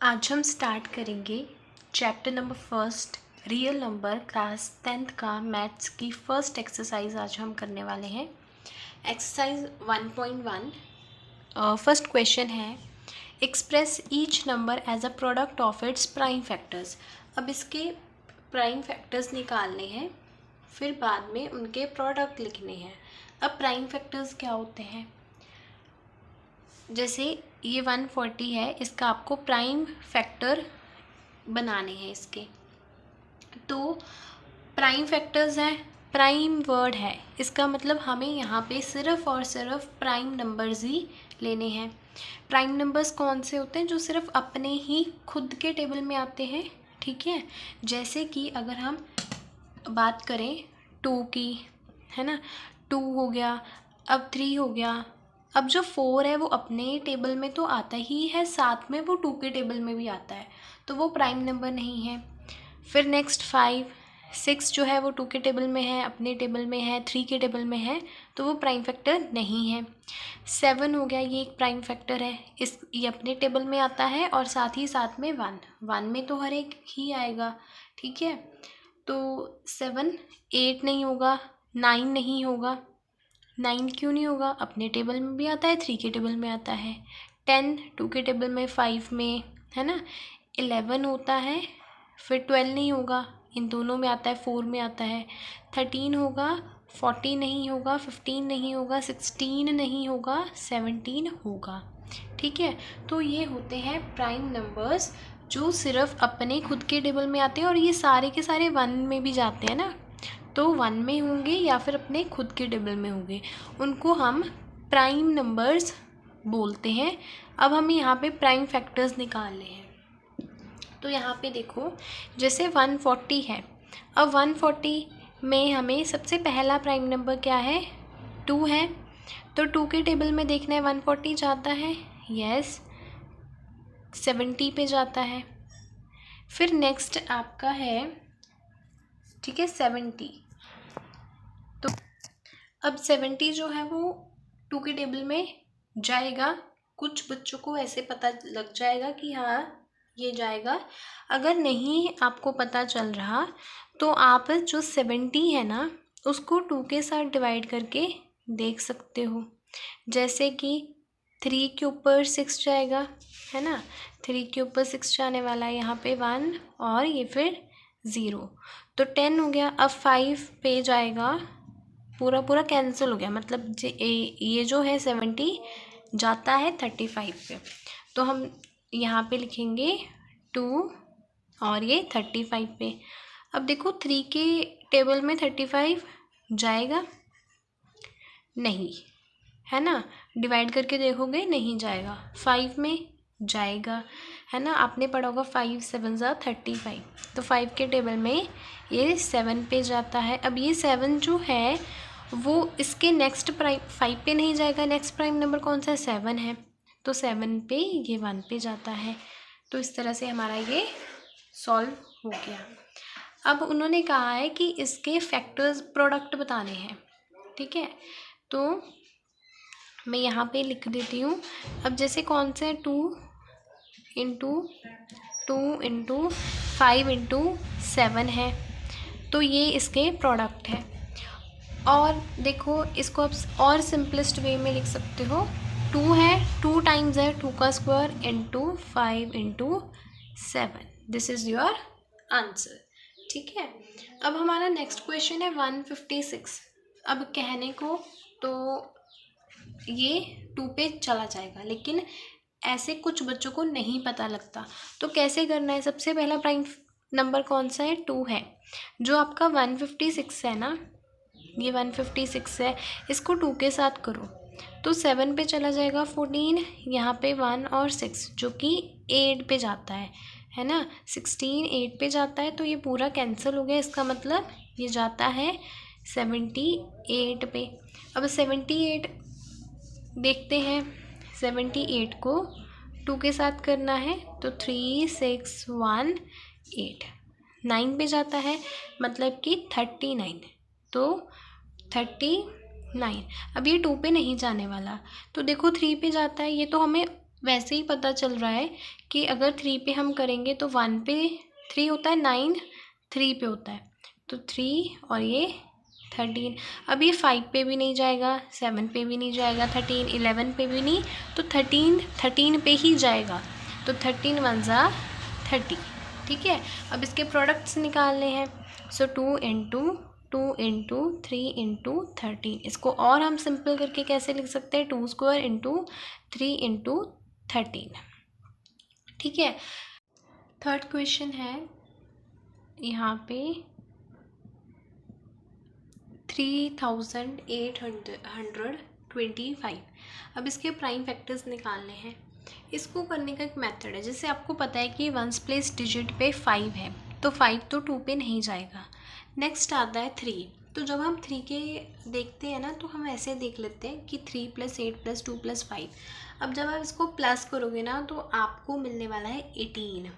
आज हम स्टार्ट करेंगे chapter number first real number class 10th का मैथ्स की फर्स्ट एक्सरसाइज आज हम करने वाले हैं। एक्सरसाइज 1.1 फर्स्ट क्वेश्चन है express each number as a product of its prime factors. अब इसके प्राइम फैक्टर्स निकालने हैं, फिर बाद में उनके प्रोडक्ट लिखने हैं। अब प्राइम फैक्टर्स क्या होते हैं? जैसे ये 140 है, इसका आपको प्राइम फैक्टर बनाने हैं इसके। तो प्राइम फैक्टर्स हैं, प्राइम वर्ड है, इसका मतलब हमें यहाँ पे सिर्फ और सिर्फ प्राइम नंबर्स ही लेने हैं। प्राइम नंबर्स कौन से होते हैं? जो सिर्फ अपने ही खुद के टेबल में आते हैं, ठीक है। जैसे कि अगर हम बात करें 2 की, है ना, 2 हो गया, अब 3 हो गया। अब जो 4 है वो अपने टेबल में तो आता ही है, साथ में वो 2 के टेबल में भी आता है, तो वो प्राइम नंबर नहीं है। फिर नेक्स्ट 5, 6 जो है वो 2 के टेबल में है, अपने टेबल में है, 3 के टेबल में है, तो वो प्राइम फैक्टर नहीं है। 7 हो गया, ये एक प्राइम फैक्टर है, ये अपने टेबल में आता है और साथ ही साथ में 1 में तो हर एक ही आएगा, ठीक है। तो 7, 8 नहीं होगा, 9 नहीं होगा। 9 क्यों नहीं होगा? अपने टेबल में भी आता है, 3 के टेबल में आता है। 10 2 के टेबल में, 5 में, है ना। 11 होता है, फिर 12 नहीं होगा, इन दोनों में आता है, 4 में आता है। 13 होगा, 14 नहीं होगा, 15 नहीं होगा, 16 नहीं होगा, 17 होगा, ठीक है। तो ये होते हैं प्राइम नंबर्स जो सिर्फ अपने खुद के टेबल में आते हैं, और ये सारे के सारे 1 में भी जाते हैं ना, तो 1 में होंगे या फिर अपने खुद के टेबल में होंगे, उनको हम प्राइम नंबर्स बोलते हैं। अब हमें यहाँ पे प्राइम फैक्टर्स निकालने हैं। तो यहाँ पे देखो, जैसे 140 है, अब 140 में हमें सबसे पहला प्राइम नंबर क्या है? 2 है, तो 2 के टेबल में देखना है 140 जाता है, यस। 70 पे जाता है। फिर नेक्स्ट आपका है, ठीक है, 70। तो अब 70 जो है वो 2 के टेबल में जाएगा। कुछ बच्चों को ऐसे पता लग जाएगा कि हाँ ये जाएगा। अगर नहीं आपको पता चल रहा तो आप जो 70 है ना, उसको 2 के साथ डिवाइड करके देख सकते हो। जैसे कि 3 के ऊपर 6 जाएगा, है ना, 3 के ऊपर 6 जाने वाला है, यहाँ पे 1 और ये फिर 0, तो 10 हो गया। अब 5 पे जाएगा, पूरा पूरा कैंसिल हो गया, मतलब ये जो है 70 जाता है 35 पे, तो हम यहाँ पे लिखेंगे 2 और ये 35 पे। अब देखो 3 के टेबल में 35 जाएगा नहीं, है ना, डिवाइड करके देखोगे नहीं जाएगा। 5 में जाएगा, है ना, आपने पढ़ा होगा 5 7 ज़ा 35, तो 5 के टेबल में ये 7 पे जाता है। अब ये 7 जो है वो इसके नेक्स्ट प्राइम 5 पे नहीं जाएगा, नेक्स्ट प्राइम नंबर कौन सा है? 7 है, तो 7 पे ये 1 पे जाता है। तो इस तरह से हमारा ये सॉल्व हो गया। अब उन्होंने कहा है कि इसके फैक्टर्स प्रोडक्ट बताने हैं, ठीक है, तो मैं यहाँ पे लिख देती हूँ। अब जैसे कौन से 2 इंटू 2 इंटू 5 इंटू 7 है, तो ये इसके प्रोडक्ट है। और देखो इसको आप और सिंपलेस्ट वे में लिख सकते हो, 2 है, 2 टाइम्स है 2 का square into 5 into 7, this is your answer, ठीक है। अब हमारा नेक्स्ट क्वेश्चन है 156। अब कहने को तो ये 2 पे चला जाएगा, लेकिन ऐसे कुछ बच्चों को नहीं पता लगता, तो कैसे करना है? सबसे पहला प्राइम नंबर कौन सा है? 2 है। जो आपका 156 है ना, ये 156 है, इसको 2 के साथ करो तो 7 पे चला जाएगा 14, यहाँ पे 1 और 6 जो कि 8 पे जाता है ना, 16 8 पे जाता है, तो ये पूरा कैंसिल हो गया, इसका मतलब ये जाता है 78 पे। अब 78 देखते हैं, 78 को 2 के साथ करना है तो 3 6 1 8, 9 पे जाता है, मतलब कि 39, तो 39। अब ये 2 पे नहीं जाने वाला, तो देखो 3 पे जाता है, ये तो हमें वैसे ही पता चल रहा है कि अगर 3 पे हम करेंगे तो 1 पे 3 होता है, 9 3 पे होता है, तो 3 और ये 13। अब ये 5 पे भी नहीं जाएगा, 7 पे भी नहीं जाएगा, 13 11 पे भी नहीं, तो 13 पे ही जाएगा। तो 13 1 ज़ा 30। ठीक है, अब इसके प्रोडक्ट्स निकालने हैं। सो 2 इंटू 3 इंटू 13। इसको और हम सिंपल करके कैसे लिख सकते हैं, 2 स्क्वायर इंटू 3 इंटू 13। ठीक है, थर्ड क्वेश्चन है यहाँ पे 3825। अब इसके प्राइम फैक्टर्स निकालने हैं। इसको करने का एक मेथड है, जैसे आपको पता है कि वंस प्लेस डिजिट पे 5 है, तो 5 तो 2 पे नहीं जाएगा। नेक्स्ट आता है 3। तो जब हम 3 के देखते हैं ना, तो हम ऐसे देख लेते हैं कि 3 + 8 + 2 + 5। अब जब आप इसको प्लस करोगे ना, तो आपको मिलने वाला है 18।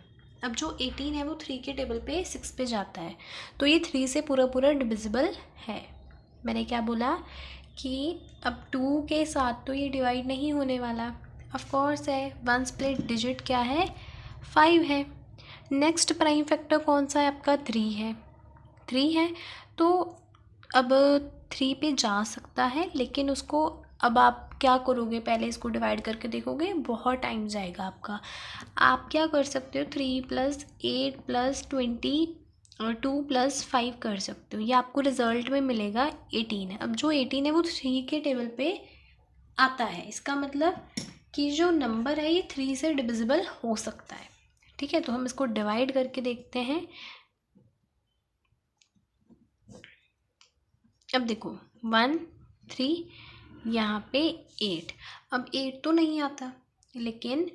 अब जो 18 है वो 3 के टेबल पे 6 पे जाता है, तो ये 3 से पूरा डिविजिबल है। मैंने क्या बोला कि अब 2 के साथ तो ये डिवाइड नहीं होने वाला, ऑफ कोर्स है। वंस प्लेस डिजिट क्या है, 5 है। नेक्स्ट प्राइम फैक्टर कौन सा है आपका, 3 है। 3 है, तो अब 3 पे जा सकता है, लेकिन उसको अब आप क्या करोगे, पहले इसको डिवाइड करके देखोगे, बहुत टाइम जाएगा आपका। आप क्या कर सकते हो, 3 + 8 + 20 और 2 + 5 कर सकते हो। ये आपको रिज़ल्ट में मिलेगा 18। अब जो 18 है वो 3 के टेबल पे आता है, इसका मतलब कि जो नंबर है ये 3 से डिविजिबल हो सकता है। ठीक है, तो हम इसको डिवाइड करके देखते हैं। अब देखो 1 3, यहाँ पे 8। अब 8 तो नहीं आता, लेकिन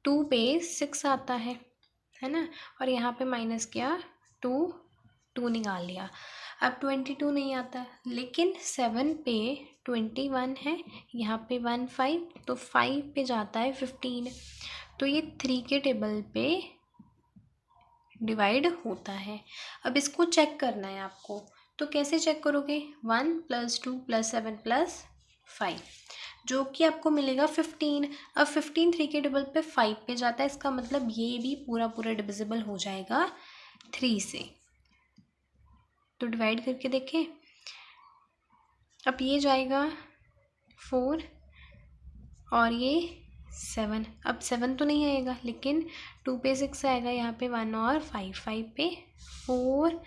2 पे 6 आता है ना, और यहाँ पे माइनस किया, 2 निकाल लिया। अब 22 नहीं आता, लेकिन 7 पे 21 है, यहाँ पे 1 5, तो 5 पे जाता है 15। तो ये 3 के टेबल पे डिवाइड होता है। अब इसको चेक करना है आपको, तो कैसे चेक करोगे, 1 + 2 + 7 + 5, जो कि आपको मिलेगा 15। अब 15 3 के टेबल पे 5 पे जाता है, इसका मतलब ये भी पूरा डिविजिबल हो जाएगा 3 से। तो डिवाइड करके देखें, अब ये जाएगा 4 और ये 7। अब 7 तो नहीं आएगा, लेकिन 2 पे 6 आएगा, यहाँ पे 1 और 5 पे 4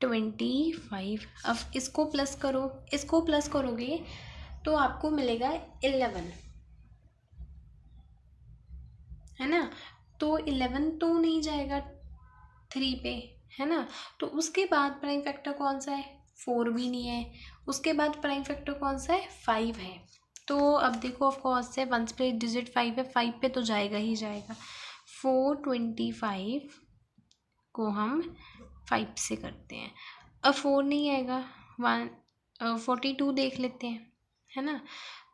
25। अब इसको प्लस करो, इसको प्लस करोगे तो आपको मिलेगा 11, है ना। तो 11 तो नहीं जाएगा 3 पे, है ना। तो उसके बाद प्राइम फैक्टर कौन सा है, 4 भी नहीं है। उसके बाद प्राइम फैक्टर कौन सा है, 5 है। तो अब देखो ऑफ कोर्स है, वंस प्लेस डिजिट 5 है, 5 पे तो जाएगा ही जाएगा। 425 को हम 5 से करते हैं, अब 4 नहीं आएगा, 42 देख लेते हैं, है ना।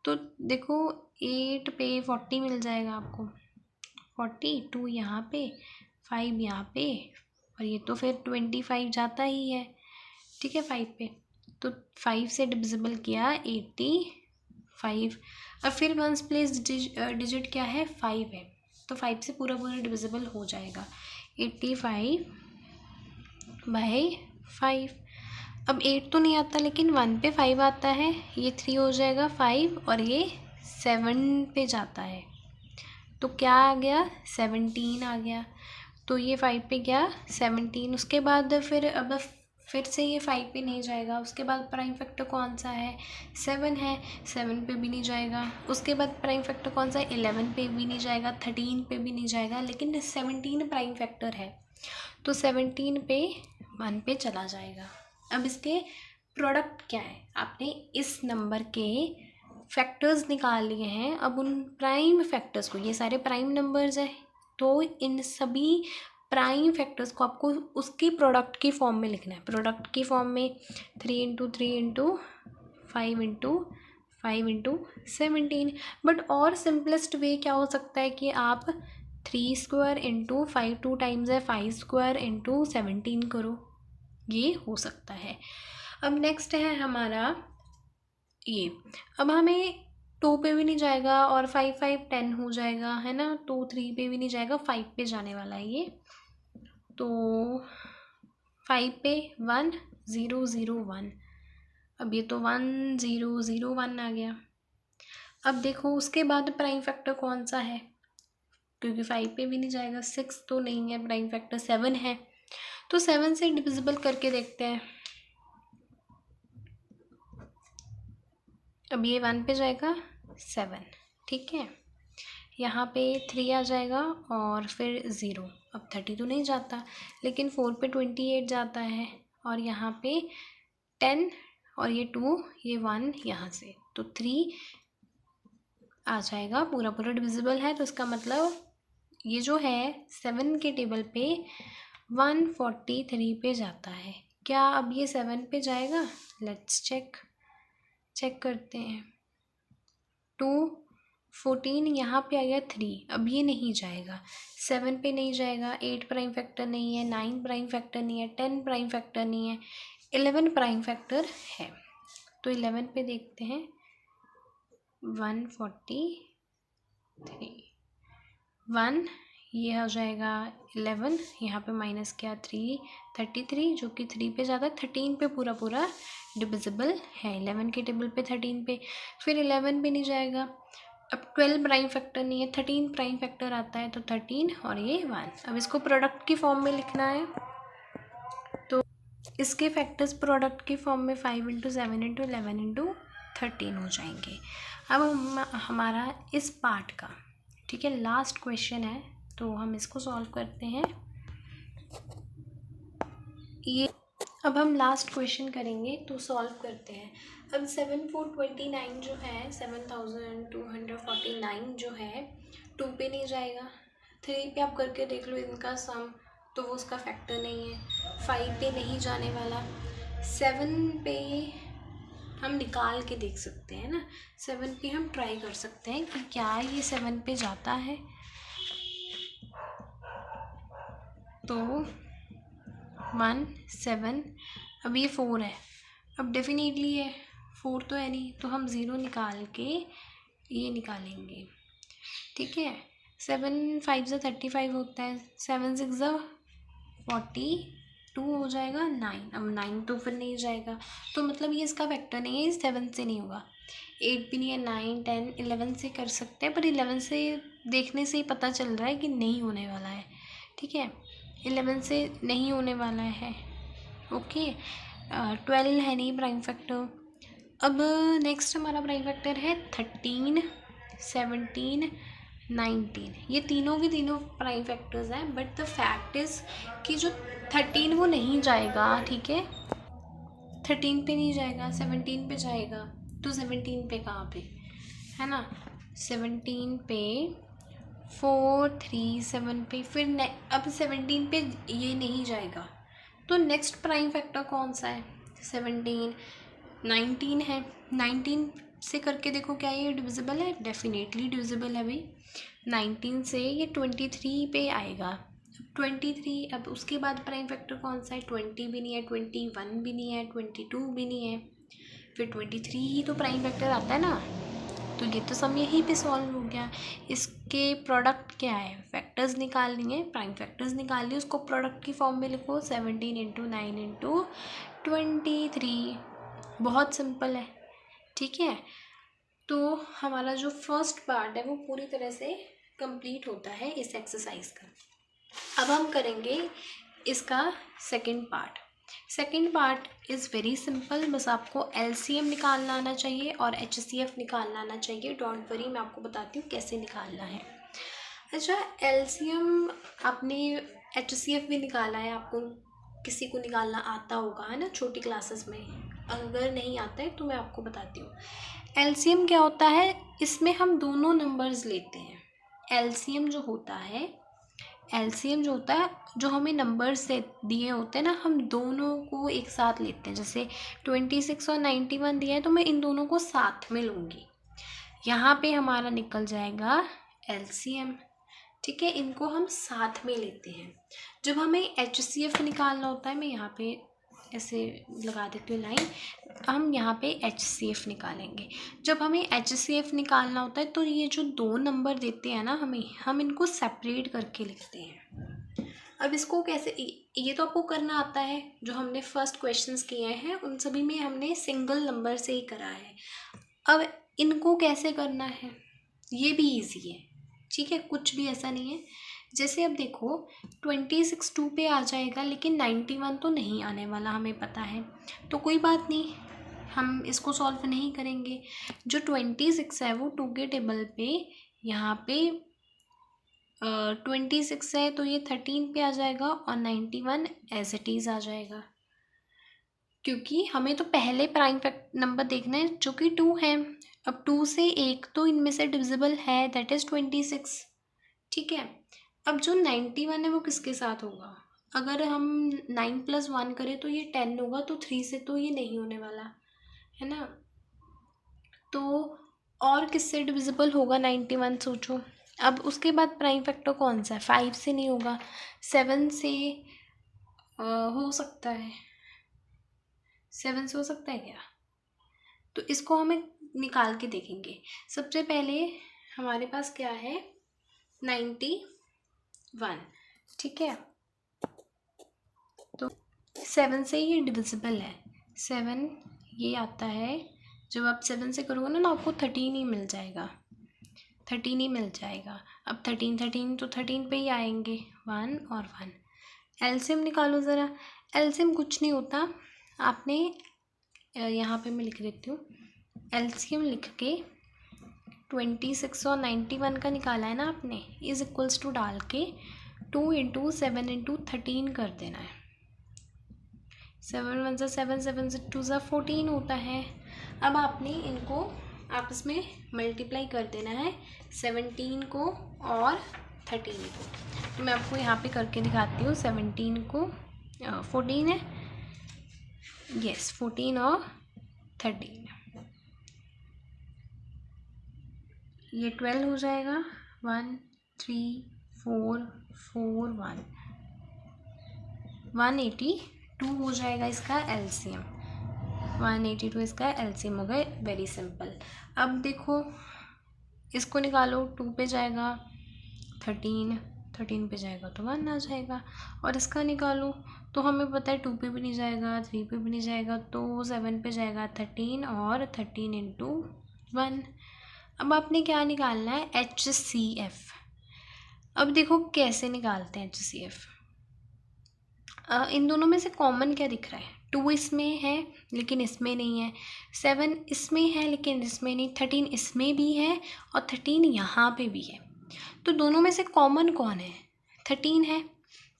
तो देखो 8 पे 40 मिल जाएगा आपको, 42 यहाँ पे, 5 यहाँ पे, और ये तो फिर 25 जाता ही है। ठीक है, 5 पे, तो 5 से डिविजिबल किया 85। अब फिर वंस प्लेस डिजिट क्या है, 5 है, तो 5 से पूरा डिविजिबल हो जाएगा 85/5। अब 8 तो नहीं आता, लेकिन 1 पे 5 आता है, ये 3 हो जाएगा 5, और ये 7 पे जाता है, तो क्या आ गया, 17 आ गया। तो ये 5 पे गया 17। उसके बाद फिर अब फिर से ये 5 पे नहीं जाएगा। उसके बाद प्राइम फैक्टर कौन सा है, 7 है, 7 पे भी नहीं जाएगा। उसके बाद प्राइम फैक्टर कौन सा है, 11 पे भी नहीं जाएगा, 13 पे भी नहीं जाएगा, लेकिन 17 प्राइम फैक्टर है, तो 17 पे 1 पे चला जाएगा। अब इसके प्रोडक्ट क्या है, आपने इस नंबर के फैक्टर्स निकाल लिए हैं। अब उन प्राइम फैक्टर्स को, ये सारे प्राइम नंबर्स हैं, तो इन सभी प्राइम फैक्टर्स को आपको उसकी प्रोडक्ट की फॉर्म में लिखना है। प्रोडक्ट की फॉर्म में 3 × 3 × 5 × 5 × 17। बट और सिंपलेस्ट वे क्या हो सकता है कि आप 3 स्क्वायर × 5, 2 टाइम्स है 5 स्क्वायर × 17 करो, ये हो सकता है। अब नेक्स्ट है हमारा ये, अब हमें 2 पे भी नहीं जाएगा और 5 5 10 हो जाएगा, है ना। तो 3 पे भी नहीं जाएगा, 5 पे जाने वाला है ये। तो 5 पे 1 0 0 1, अब ये तो 1 0 0 1 आ गया। अब देखो उसके बाद प्राइम फैक्टर कौन सा है, क्योंकि 5 पे भी नहीं जाएगा, 6 तो नहीं है, प्राइम फैक्टर 7 है। तो 7 से डिविजिबल करके देखते हैं। अब ये 1 पे जाएगा 7, ठीक है। यहाँ पे 3 आ जाएगा और फिर 0। अब 30 तो नहीं जाता, लेकिन 4 पे 28 जाता है, और यहाँ पे 10 और ये 2 ये 1 यहाँ से, तो 3 आ जाएगा, पूरा पूरा डिविजिबल है। तो इसका मतलब ये जो है 7 के टेबल पे 143 पे जाता है। क्या अब ये 7 पे जाएगा? लेट्स चेक करते हैं। 2 14 यहाँ पे आ गया 3, अब ये नहीं जाएगा, 7 पे नहीं जाएगा, 8 प्राइम फैक्टर नहीं है, 9 प्राइम फैक्टर नहीं है, 10 प्राइम फैक्टर नहीं है, 11 प्राइम फैक्टर है। तो 11 पे देखते हैं, 143 1 ये हो जाएगा 11, यहाँ पे माइनस किया 3 33, जो कि 3 पे जाता है, 13 पे पूरा पूरा डिविजिबल है, 11 के टेबल पे 13 पे, फिर 11 पे नहीं जाएगा। अब 12 प्राइम फैक्टर नहीं है, 13 प्राइम फैक्टर आता है, तो 13 और ये 1। अब इसको प्रोडक्ट की फॉर्म में लिखना है, तो इसके फैक्टर्स प्रोडक्ट की फॉर्म में 5 × 7 × 11 × 13 हो जाएंगे। अब हमारा इस पार्ट का, ठीक है, लास्ट क्वेश्चन है, तो हम इसको सॉल्व करते हैं। ये अब हम लास्ट क्वेश्चन करेंगे, तो सॉल्व करते हैं। अब 7429 जो है, 7249 जो है, 2 पे नहीं जाएगा, 3 पे आप करके देख लो इनका सम, तो वो उसका फैक्टर नहीं है, 5 पे नहीं जाने वाला, 7 पे हम निकाल के देख सकते हैं ना, 7 पे हम ट्राई कर सकते हैं कि क्या ये 7 पे जाता है। तो 1 7, अब ये 4 है, अब डेफिनेटली है, 4 तो है नहीं, तो हम 0 निकाल के ये निकालेंगे, ठीक है। 7 5 से 35 होता है, 7 6 से 42 हो जाएगा, 9, अब 9 तो फिर नहीं जाएगा, तो मतलब ये इसका फैक्टर नहीं है, ये 7 से नहीं होगा, 8 भी नहीं है, 9 10 11 से कर सकते हैं, पर 11 से देखने से ही पता चल रहा है कि नहीं होने वाला है, ठीक है, 11 से नहीं होने वाला है, ओके। 12 है नहीं प्राइम फैक्टर। अब नेक्स्ट हमारा प्राइम फैक्टर है 13 17 19, ये तीनों के तीनों प्राइम फैक्टर्स हैं, बट द फैक्ट इज़ कि जो 13 वो नहीं जाएगा, ठीक है, 13 पे नहीं जाएगा, 17 पे जाएगा, तो 17 पे कहाँ पे है ना, 17 पे 4 3 7 पे, फिर अब 17 पे ये नहीं जाएगा, तो नेक्स्ट प्राइम फैक्टर कौन सा है, 17 19 है, 19 से करके देखो क्या ये डिविजिबल है, डेफिनेटली डिविजिबल है भाई, 19 से ये 23 पे आएगा, 23, अब उसके बाद प्राइम फैक्टर कौन सा है, 20 भी नहीं है, 21 भी नहीं है, 22 भी नहीं है, फिर 23 ही तो प्राइम फैक्टर आता है ना, तो ये तो सम यहीं पे सॉल्व हो गया। इसके प्रोडक्ट क्या है, फैक्टर्स निकालनी है, प्राइम फैक्टर्स निकाल उसको प्रोडक्ट की फॉर्म में लिखो, 17 × 9 × 23, बहुत सिंपल है, ठीक है। तो हमारा जो फर्स्ट पार्ट है वो पूरी तरह से कंप्लीट होता है इस एक्सरसाइज का। अब हम करेंगे इसका second part. Second part is very simple, बस आपको एलसीएम निकालना आना चाहिए और एचसीएफ निकालना आना चाहिए। डोंट वरी, मैं आपको बताती हूँ कैसे निकालना है। अच्छा, एलसीएम आपने एचसीएफ भी निकाला है, आपको किसी को निकालना आता होगा, है ना, छोटी क्लासेस में। अगर नहीं आता है तो मैं आपको बताती हूँ। एलसीएम क्या होता है, इसमें हम दोनों नंबर्स लेते हैं। एलसीएम जो होता है, जो हमें नंबर्स दिए होते हैं ना, हम दोनों को एक साथ लेते हैं। जैसे 26 और 91 दिया है तो मैं इन दोनों को साथ में लूँगी, यहाँ पे हमारा निकल जाएगा एलसीएम, ठीक है। इनको हम साथ में लेते हैं। जब हमें एचसीएफ निकालना होता है, मैं यहाँ पे ऐसे लगा देती हूँ लाइन। हम यहाँ पे HCF निकालेंगे। जब हमें HCF निकालना होता है तो ये जो 2 नंबर देते हैं ना हमें, हम इनको सेपरेट करके लिखते हैं। अब इसको कैसे, ये तो आपको करना आता है, जो हमने फर्स्ट क्वेश्चंस किए हैं उन सभी में हमने सिंगल नंबर से ही करा है। अब इनको कैसे करना है ये भी इजी है, ठीक है, कुछ भी ऐसा नहीं है। जैसे अब देखो 26 2 पे आ जाएगा, लेकिन 91 तो नहीं आने वाला, हमें पता है, तो कोई बात नहीं, हम इसको सॉल्व नहीं करेंगे। जो 26 है वो 2 के टेबल पे यहाँ पे 26 है तो ये 13 पे आ जाएगा और 91 एज इट इज़ आ जाएगा, क्योंकि हमें तो पहले प्राइम नंबर देखना है जो कि 2 है। अब 2 से एक तो इनमें से डिविजिबल है, दैट इज़ 26, ठीक है। अब जो 91 है वो किसके साथ होगा, अगर हम 9 + 1 करें तो ये 10 होगा, तो 3 से तो ये नहीं होने वाला है ना। तो और किससे डिविजिबल होगा 91, सोचो। अब उसके बाद प्राइम फैक्टर कौन सा है, 5 से नहीं होगा, 7 से हो सकता है, 7 से हो सकता है क्या, तो इसको हमें निकाल के देखेंगे। सबसे पहले हमारे पास क्या है 91, ठीक है, तो 7 से ये डिविजिबल है, 7 ये आता है, जब आप 7 से करोगे ना आपको 13 ही मिल जाएगा, 13 ही मिल जाएगा। अब 13 तो 13 पे ही आएंगे, 1 और 1। एलसीएम निकालो ज़रा। एलसीएम कुछ नहीं होता, आपने यहाँ पे मैं लिख देती हूँ, एलसीएम लिख के 26 और 91 का निकाला है ना आपने, इज इक्वल्स टू डाल के 2 × 7 × 13 कर देना है। 7 × 1 = 7, 7 × 2 = 14 होता है। अब आपने इनको आपस में मल्टीप्लाई कर देना है, 17 को और 13 को। तो मैं आपको यहाँ पे करके दिखाती हूँ, 17 को 14 है, यस 14 और 13, ये 12 हो जाएगा, 1 3 4 4 1 182 हो जाएगा इसका एलसीएम, 182 इसका एलसीएम हो गए, वेरी सिंपल। अब देखो इसको निकालो, 2 पे जाएगा 13, 13 पे जाएगा तो 1 आ जाएगा, और इसका निकालो तो हमें पता है 2 पे भी नहीं जाएगा, 3 पे भी नहीं जाएगा, तो 7 पे जाएगा 13 और 13 × 1। अब आपने क्या निकालना है HCF। अब देखो कैसे निकालते हैं HCF। इन दोनों में से कॉमन क्या दिख रहा है, 2 इसमें है लेकिन इसमें नहीं है, 7 इसमें है लेकिन इसमें नहीं, 13 इसमें भी है और 13 यहाँ पे भी है, तो दोनों में से कॉमन कौन है, 13 है,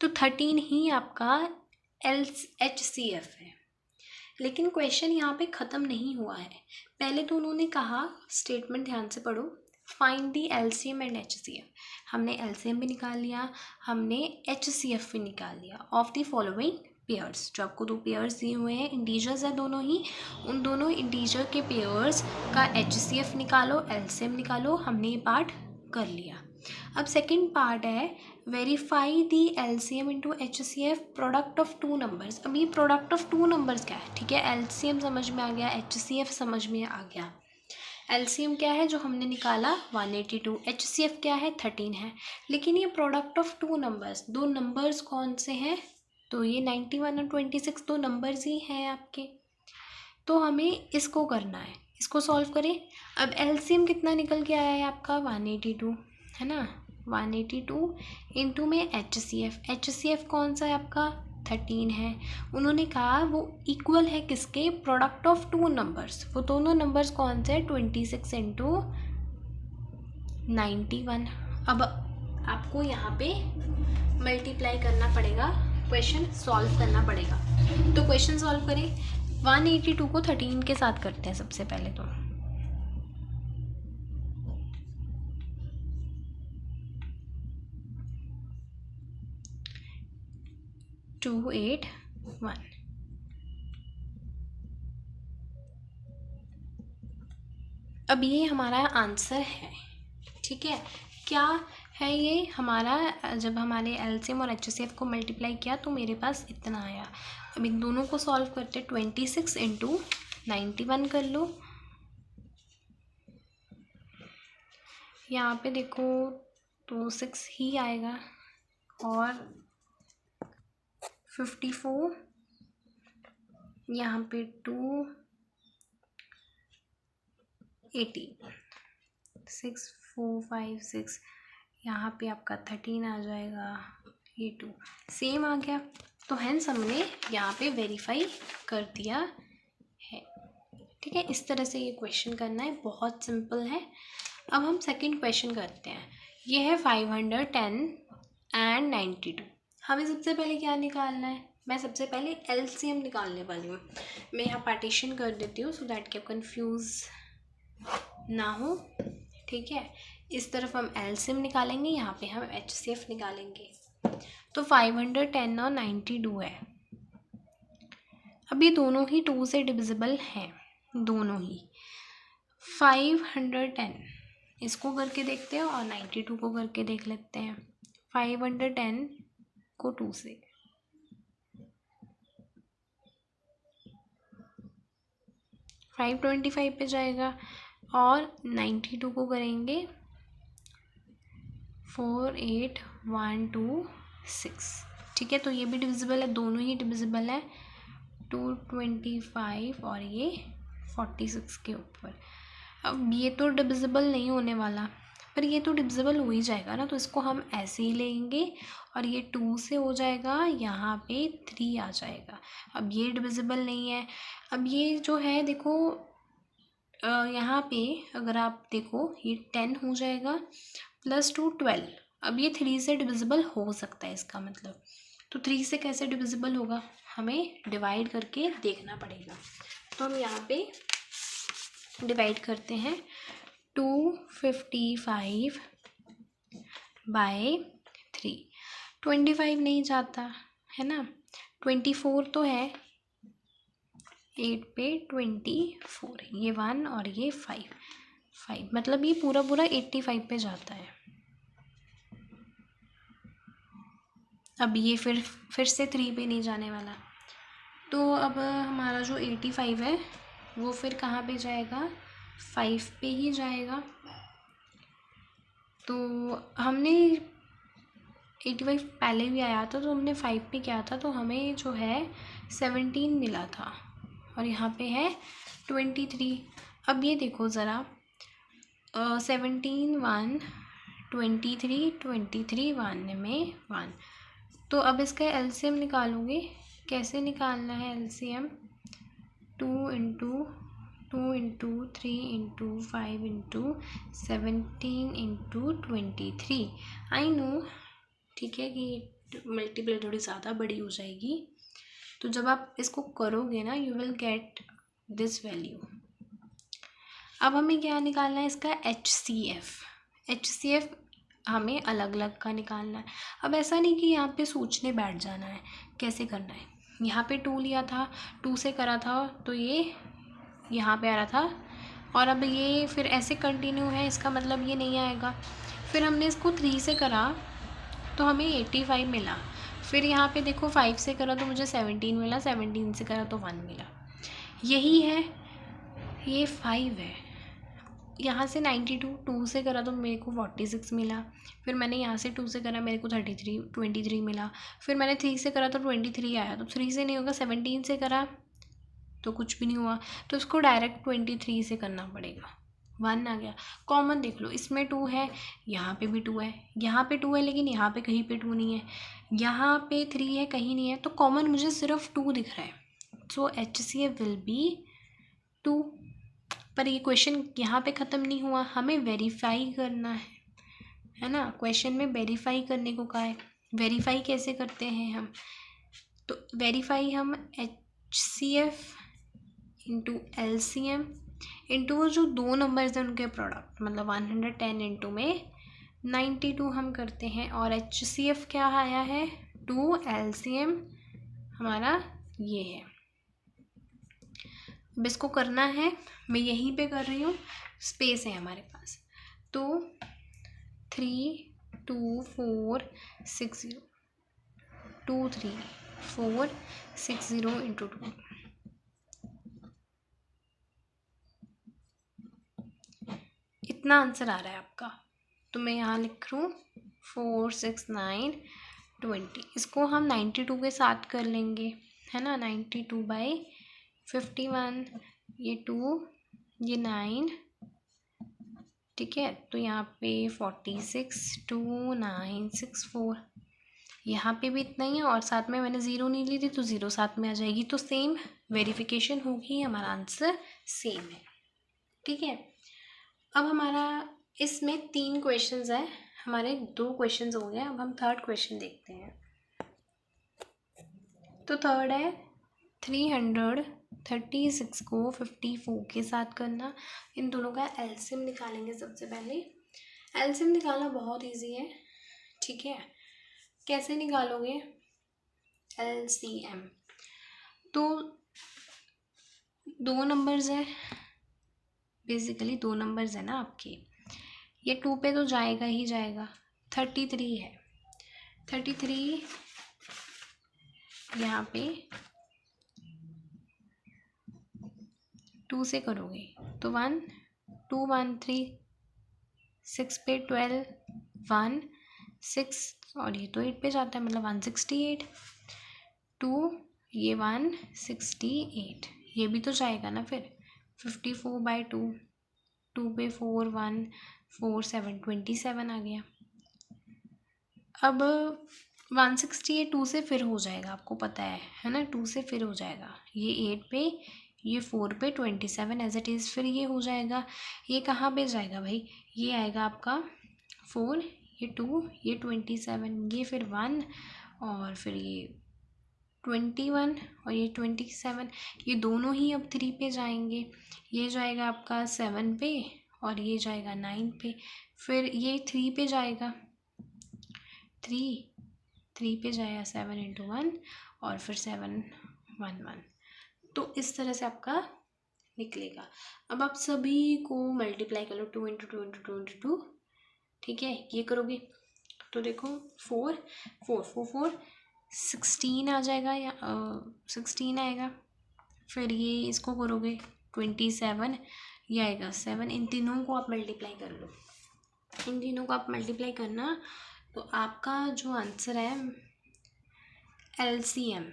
तो 13 ही आपका HCF है। लेकिन क्वेश्चन यहाँ पे ख़त्म नहीं हुआ है, पहले तो उन्होंने कहा, स्टेटमेंट ध्यान से पढ़ो, find the LCM and HCF। हमने LCM भी निकाल लिया, हमने HCF भी निकाल लिया ऑफ द फॉलोइंग पेयर्स। जो आपको 2 पेयर्स दिए हुए हैं, इंटीजर्स है दोनों ही, उन दोनों इंटीजर के पेयर्स का HCF निकालो, LCM निकालो, हमने ये पार्ट कर लिया। अब सेकंड पार्ट है verify the LCM into HCF product of 2 numbers. अब ये प्रोडक्ट ऑफ 2 नंबर्स क्या है, ठीक है, LCM समझ में आ गया, HCF समझ में आ गया। LCM क्या है जो हमने निकाला 182, HCF क्या है 13 है, लेकिन ये प्रोडक्ट ऑफ 2 नंबर्स, 2 नंबर्स कौन से हैं, तो ये 91 और 26 2 नंबर्स ही हैं आपके, तो हमें इसको करना है, इसको सॉल्व करें। अब LCM कितना निकल के आया है आपका 182 है ना, 182 इंटू में HCF कौन सा है आपका 13 है। उन्होंने कहा वो इक्वल है किसके, प्रोडक्ट ऑफ 2 नंबर्स, वो दोनों नंबर्स कौन से हैं 26 × 91। अब आपको यहाँ पे मल्टीप्लाई करना पड़ेगा, क्वेश्चन सॉल्व करना पड़ेगा, तो क्वेश्चन सॉल्व करें। 182 को 13 के साथ करते हैं सबसे पहले, तो 281। अब ये हमारा आंसर है, ठीक है। क्या है ये हमारा, जब हमारे एलसीएम और एचसीएफ को मल्टीप्लाई किया तो मेरे पास इतना आया। अब इन दोनों को सॉल्व करते 26 इंटू 91 कर लो। यहाँ पे देखो तो 6 ही आएगा और 54, यहाँ पे 2 80, 6 4 5 6, यहाँ पे आपका 13 आ जाएगा, ये 2 सेम आ गया। तो हेंस हमने यहाँ पे वेरीफाई कर दिया है। ठीक है, इस तरह से ये क्वेश्चन करना है, बहुत सिंपल है। अब हम सेकंड क्वेश्चन करते हैं। ये है 510 एंड 92। हमें सबसे पहले क्या निकालना है? मैं सबसे पहले एलसीएम निकालने वाली हूँ। मैं यहाँ पार्टीशन कर देती हूँ सो दैट कि आप कन्फ्यूज़ ना हो। ठीक है, इस तरफ हम एलसीएम निकालेंगे, यहाँ पे हम एचसीएफ निकालेंगे। तो 510 और 92 है। अब ये दोनों ही 2 से डिविजिबल हैं, दोनों ही। 510 इसको करके देखते हैं और 92 को करके देख लेते हैं। 510 को 2 से, 525 पे जाएगा और 92 को करेंगे 48126। ठीक है, तो ये भी डिविजिबल है, दोनों ही डिविजिबल है, 225 और ये 46 के ऊपर। अब ये तो डिविजिबल नहीं होने वाला, पर ये तो डिविजिबल हो ही जाएगा ना, तो इसको हम ऐसे ही लेंगे और ये 2 से हो जाएगा, यहाँ पे 3 आ जाएगा। अब ये डिविजिबल नहीं है। अब ये जो है देखो यहाँ पे अगर आप देखो ये 10 हो जाएगा प्लस 2 12। अब ये 3 से डिविजिबल हो सकता है, इसका मतलब तो 3 से कैसे डिविजिबल होगा, हमें डिवाइड करके देखना पड़ेगा। तो हम यहाँ पे डिवाइड करते हैं 255 बाय 3। 25 नहीं जाता है ना, 24 तो है, 8 पे 24, ये 1 और ये 5, मतलब ये पूरा 85 पे जाता है। अब ये फिर से 3 पे नहीं जाने वाला, तो अब हमारा जो 85 है वो फिर कहाँ पे जाएगा, 5 पे ही जाएगा। तो हमने 85 पहले भी आया था, तो हमने 5 पे किया था, तो हमें जो है 17 मिला था और यहाँ पे है 23। अब ये देखो ज़रा, 17 1 23 23 1 में 1, तो अब इसका एलसीएम निकालोगे। कैसे निकालना है LCM? 2 into 2 into 3 into 5 into 17 into 23। I know, ठीक है कि मल्टीप्लाई थोड़ी ज़्यादा बड़ी हो जाएगी, तो जब आप इसको करोगे ना you will get this value. अब हमें क्या निकालना है इसका एचसीएफ हमें अलग अलग का निकालना है। अब ऐसा नहीं कि यहाँ पे सोचने बैठ जाना है कैसे करना है। यहाँ पे 2 लिया था, 2 से करा था तो ये यहाँ पे आ रहा था, और अब ये फिर ऐसे कंटिन्यू है, इसका मतलब ये नहीं आएगा। फिर हमने इसको 3 से करा तो हमें 85 मिला, फिर यहाँ पे देखो 5 से करा तो मुझे 17 मिला, 17 से करा तो 1 मिला। यही है, ये 5 है। यहाँ से 92 2 से करा तो मेरे को 46 मिला, फिर मैंने यहाँ से 2 से करा मेरे को 23 मिला, फिर मैंने 3 से करा तो 23 आया। तो 3 से नहीं होगा, 17 से करा तो कुछ भी नहीं हुआ, तो इसको डायरेक्ट 23 से करना पड़ेगा। 1 आ गया, कॉमन देख लो, इसमें 2 है, यहाँ पे भी 2 है, यहाँ पे 2 है लेकिन यहाँ पे कहीं पे 2 नहीं है, यहाँ पे 3 है कहीं नहीं है, तो कॉमन मुझे सिर्फ 2 दिख रहा है। सो HCF विल बी 2। पर ये क्वेश्चन यहाँ पे ख़त्म नहीं हुआ, हमें वेरीफाई करना है ना। क्वेश्चन में वेरीफाई करने को कहा है। वेरीफाई कैसे करते हैं हम? तो वेरीफाई हम HCF इंटू LCM इंटू वो जो 2 नंबर्स हैं उनके प्रोडक्ट, मतलब 110 इंटू में 92 हम करते हैं, और HCF क्या आया है 2, LCM हमारा ये है। अब इसको करना है, मैं यहीं पे कर रही हूँ, स्पेस है हमारे पास, तो 3 2460 23460 इंटू 2। इतना आंसर आ रहा है आपका, तो मैं यहाँ लिख रहा हूँ 46920। इसको हम 92 के साथ कर लेंगे, है ना। 92/51, ये 2, ये 9, ठीक है। तो यहाँ पे 462964, यहाँ पे भी इतना ही है, और साथ में मैंने ज़ीरो नहीं ली थी तो ज़ीरो साथ में आ जाएगी, तो सेम वेरिफिकेशन होगी, हमारा आंसर सेम है, ठीक है। अब हमारा इसमें 3 क्वेश्चंस है, हमारे 2 क्वेश्चंस हो गए। अब हम थर्ड क्वेश्चन देखते हैं। तो थर्ड है 336 को 54 के साथ करना। इन दोनों का एलसीएम निकालेंगे। सबसे पहले एलसीएम निकालना बहुत इजी है, ठीक है। कैसे निकालोगे एलसीएम? तो 2 नंबर्स है, बेसिकली 2 नंबर्स है ना आपके, ये 2 पे तो जाएगा ही जाएगा। 33 है, 33 यहाँ पे 2 से करोगे तो 1 2 1 3, 6 पे 12 1 6, और ये तो 8 पे जाता है, मतलब 168 2, ये 168, ये भी तो जाएगा ना फिर। 54/2, 2 पे 4 1 4 7 27 आ गया। अब 168 2 से फिर हो जाएगा, आपको पता है ना, 2 से फिर हो जाएगा। ये 8 पे, ये 4 पे 27 एज इट इज़, फिर ये हो जाएगा। ये कहाँ पे जाएगा भाई, ये आएगा आपका 4, ये 2, ये 27, ये फिर 1, और फिर ये 21 और ये 27, ये दोनों ही अब 3 पे जाएंगे। ये जाएगा आपका 7 पे और ये जाएगा 9 पे, फिर ये 3 पे जाएगा, 3 पे जाएगा 7 इंटू 1 और फिर 7 1 1। तो इस तरह से आपका निकलेगा। अब आप सभी को मल्टीप्लाई कर लो, 2 इंटू 2 इंटू 2 इंटू 2, ठीक है। ये करोगे तो देखो 4 4 4 4 16 आ जाएगा, या 16 आएगा। फिर ये इसको करोगे 27, ये आएगा 7। इन तीनों को आप मल्टीप्लाई कर लो, इन तीनों को आप मल्टीप्लाई करना, तो आपका जो आंसर है एलसीएम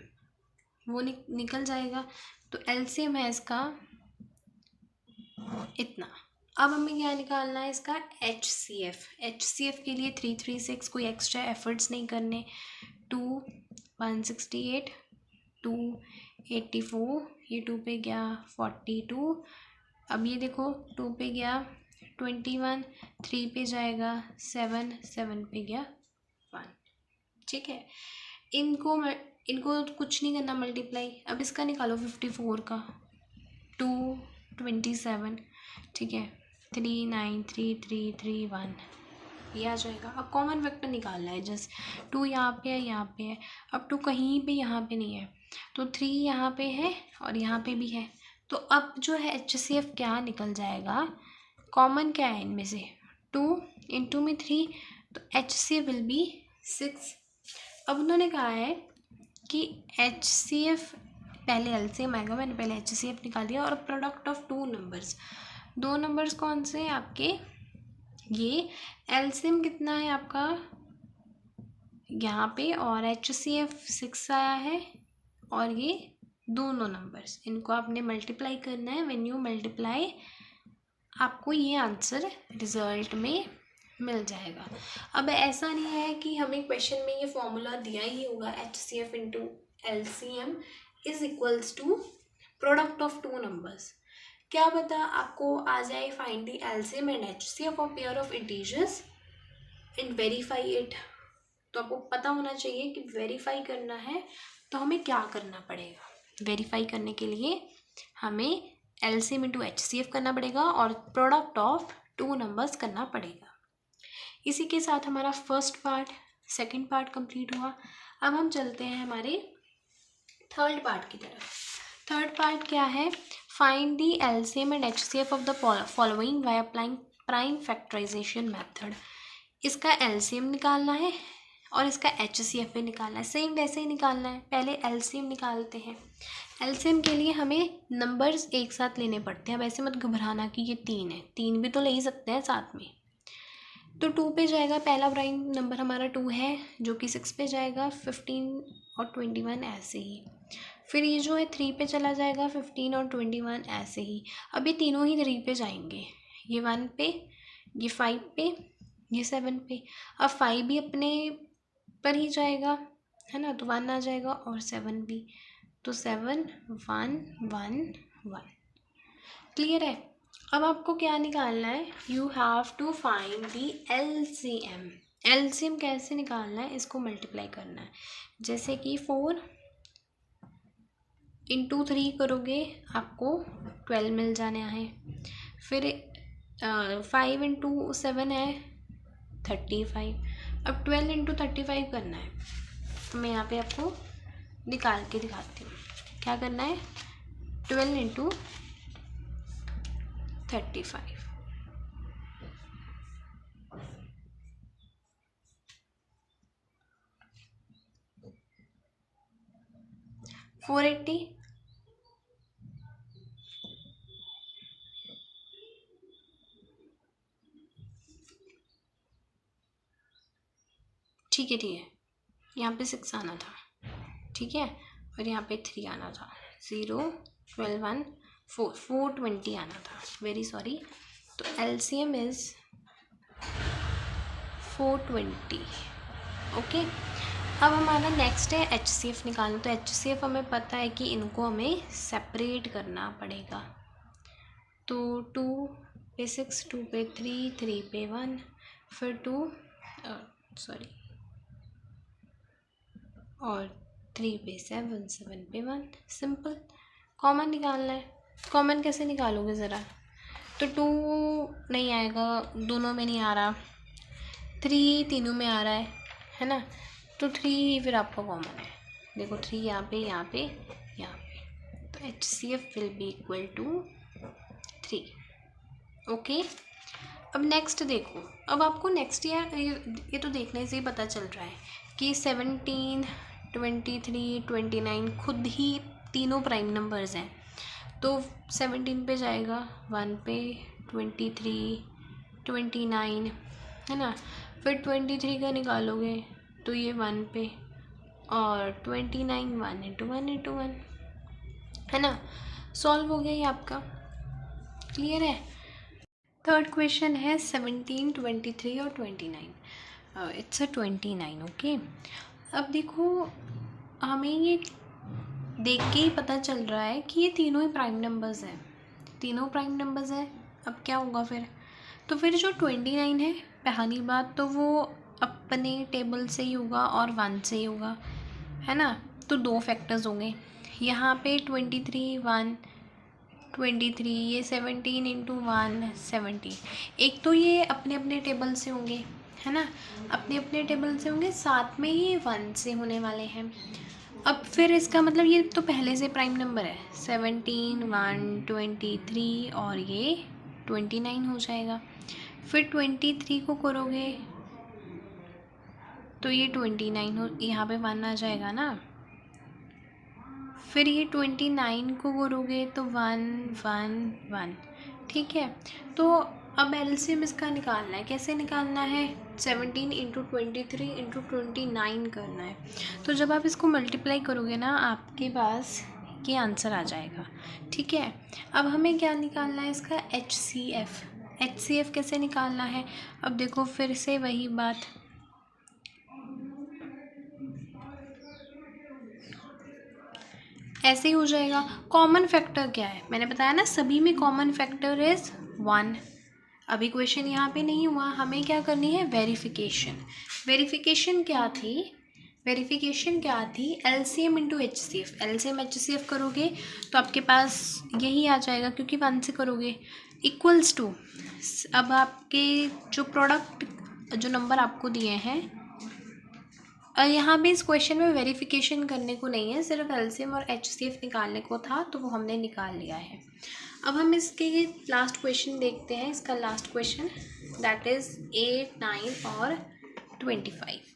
वो निकल जाएगा। तो एलसीएम है इसका इतना। अब हमें क्या निकालना है इसका एचसीएफ। एचसीएफ के लिए 336, कोई एक्स्ट्रा एफर्ट्स नहीं करने। 2 168 2 84, ये 2 पे गया 42। अब ये देखो 2 पे गया 21, 3 पे जाएगा 7 7 पे गया 1, ठीक है। इनको कुछ नहीं करना मल्टीप्लाई। अब इसका निकालो 54 का 227, ठीक है। 3 9 3 3 3 1, ये आ जाएगा। अब कॉमन वेक्टर निकालना है, जस्ट 2 यहाँ पे है, यहाँ पे है। अब 2 कहीं पे यहाँ पे नहीं है, तो 3 यहाँ पे है और यहाँ पे भी है। तो अब जो है HCF क्या निकल जाएगा, कॉमन क्या है इनमें से, 2 इंटू में 3, तो HCF विल बी 6। अब उन्होंने कहा है कि HCF पहले एलसीएम आएगा, मैंने पहले HCF निकाल दिया, और प्रोडक्ट ऑफ 2 नंबर्स। 2 नंबर्स कौन से हैं आपके, ये एलसीएम कितना है आपका यहाँ पे, और HCF 6 आया है, और ये दोनों नंबर्स, इनको आपने मल्टीप्लाई करना है। व्हेन यू मल्टीप्लाई आपको ये आंसर रिजल्ट में मिल जाएगा। अब ऐसा नहीं है कि हमें क्वेश्चन में ये फॉर्मूला दिया ही होगा, HCF into LCM is equals to product of 2 numbers. क्या पता आपको आ जाए find the LCM and HCF of pair of integers and verify it. तो आपको पता होना चाहिए कि वेरीफाई करना है तो हमें क्या करना पड़ेगा। वेरीफाई करने के लिए हमें LCM इंटू HCF करना पड़ेगा और प्रोडक्ट ऑफ 2 नंबर्स करना पड़ेगा। इसी के साथ हमारा first part, second part complete हुआ। अब हम चलते हैं हमारे थर्ड पार्ट की तरफ। थर्ड पार्ट क्या है, find the LCM and HCF of the following by applying prime factorisation method. इसका एलसीएम निकालना है और इसका एचसीएफ भी निकालना है। सेम वैसे ही निकालना है। पहले एलसीएम निकालते हैं। एलसीएम के लिए हमें नंबर्स एक साथ लेने पड़ते हैं। अब ऐसे मत घबराना कि ये 3 है, 3 भी तो ले ही सकते हैं साथ में। तो 2 पे जाएगा, पहला प्राइम नंबर हमारा 2 है, जो कि 6 पे जाएगा, 15 और 21 ऐसे ही। फिर ये जो है 3 पे चला जाएगा, 15 और 21 ऐसे ही। अब ये तीनों ही 3 पे जाएंगे, ये 1 पे, ये 5 पे, ये 7 पे। अब 5 भी अपने पर ही जाएगा, है ना, तो 1 आ जाएगा और 7 भी, तो 7 1 1 1। क्लियर है। अब आपको क्या निकालना है, you have to find the LCM. LCM कैसे निकालना है, इसको मल्टीप्लाई करना है। जैसे कि 4 × 3 करोगे आपको 12 मिल जाना है। फिर 5 × 7 है 35। अब 12 × 35 करना है, तो मैं यहाँ पे आपको निकाल के दिखाती हूँ। क्या करना है, 12 × 35, 480, ठीक है, ठीक है। यहाँ पे 6 आना था, ठीक है, और यहाँ पे 3 आना था। 0 12 1 4 420 आना था, वेरी सॉरी। तो एलसीएम इज 420। ओके। अब हमारा नेक्स्ट है एचसीएफ निकालना। तो एचसीएफ हमें पता है कि इनको हमें सेपरेट करना पड़ेगा। तो 2 पे 6, 2 पे 3, 3 पे 1, फिर 2 और 3 पे 7, 7 पे 1। सिंपल। कॉमन निकालना है। कॉमन कैसे निकालोगे ज़रा, तो 2 नहीं आएगा, दोनों में नहीं आ रहा, 3 तीनों में आ रहा है ना, तो 3 फिर आपका कॉमन है। देखो 3 यहाँ पे, यहाँ पे, यहाँ पे, तो HCF will be equal to 3। Okay. अब नेक्स्ट देखो, अब आपको नेक्स्ट ईयर ये तो देखने से ही पता चल रहा है कि 17, 23, 29 खुद ही तीनों प्राइम नंबर्स हैं। तो 17 पे जाएगा 1 पे, 23, 29, है ना, फिर 23 का निकालोगे तो ये 1 पे, और 29 1 × 1 × 1, है ना। सॉल्व हो गया ये आपका। क्लियर है। थर्ड क्वेश्चन है 17, 23 और 29। इट्स 29। ओके। अब देखो, हमें ये देख के ही पता चल रहा है कि ये तीनों ही प्राइम नंबर्स हैं, तीनों प्राइम नंबर्स हैं। अब क्या होगा फिर, तो फिर जो 29 है, पहली बात तो वो अपने टेबल से ही होगा और 1 से ही होगा, है ना, तो 2 फैक्टर्स होंगे। यहाँ पे 23 1 23, ये 17 × 1 17। एक तो ये अपने अपने टेबल से होंगे, है ना, अपने अपने टेबल से होंगे, साथ में ये 1 से होने वाले हैं। अब फिर इसका मतलब ये तो पहले से प्राइम नंबर है, 17 1 23 और ये 29 हो जाएगा। फिर 23 को करोगे तो ये 29 हो, यहाँ पे 1 आ जाएगा ना। फिर ये 29 को करोगे तो 1 1 1, ठीक है। तो अब एलसीएम इसका निकालना है। कैसे निकालना है, 17 × 23 × 29 करना है। तो जब आप इसको मल्टीप्लाई करोगे ना, आपके पास ये आंसर आ जाएगा, ठीक है। अब हमें क्या निकालना है, इसका HCF। HCF कैसे निकालना है, अब देखो फिर से वही बात, ऐसे ही हो जाएगा। कॉमन फैक्टर क्या है, मैंने बताया ना, सभी में कॉमन फैक्टर इज़ 1। अभी क्वेश्चन यहाँ पे नहीं हुआ, हमें क्या करनी है, वेरिफिकेशन। वेरिफिकेशन क्या थी, वेरिफिकेशन क्या थी, एलसीएम × HCF। एलसीएम HCF करोगे तो आपके पास यही आ जाएगा, क्योंकि 1 से करोगे, इक्वल्स टू, अब आपके जो प्रोडक्ट जो नंबर आपको दिए हैं, यहाँ भी इस क्वेश्चन में वेरिफिकेशन करने को नहीं है, सिर्फ एलसीएम और HCF निकालने को था, तो वो हमने निकाल लिया है। अब हम इसके लास्ट क्वेश्चन देखते हैं। इसका लास्ट क्वेश्चन दैट इज़ 8, 9 और 25।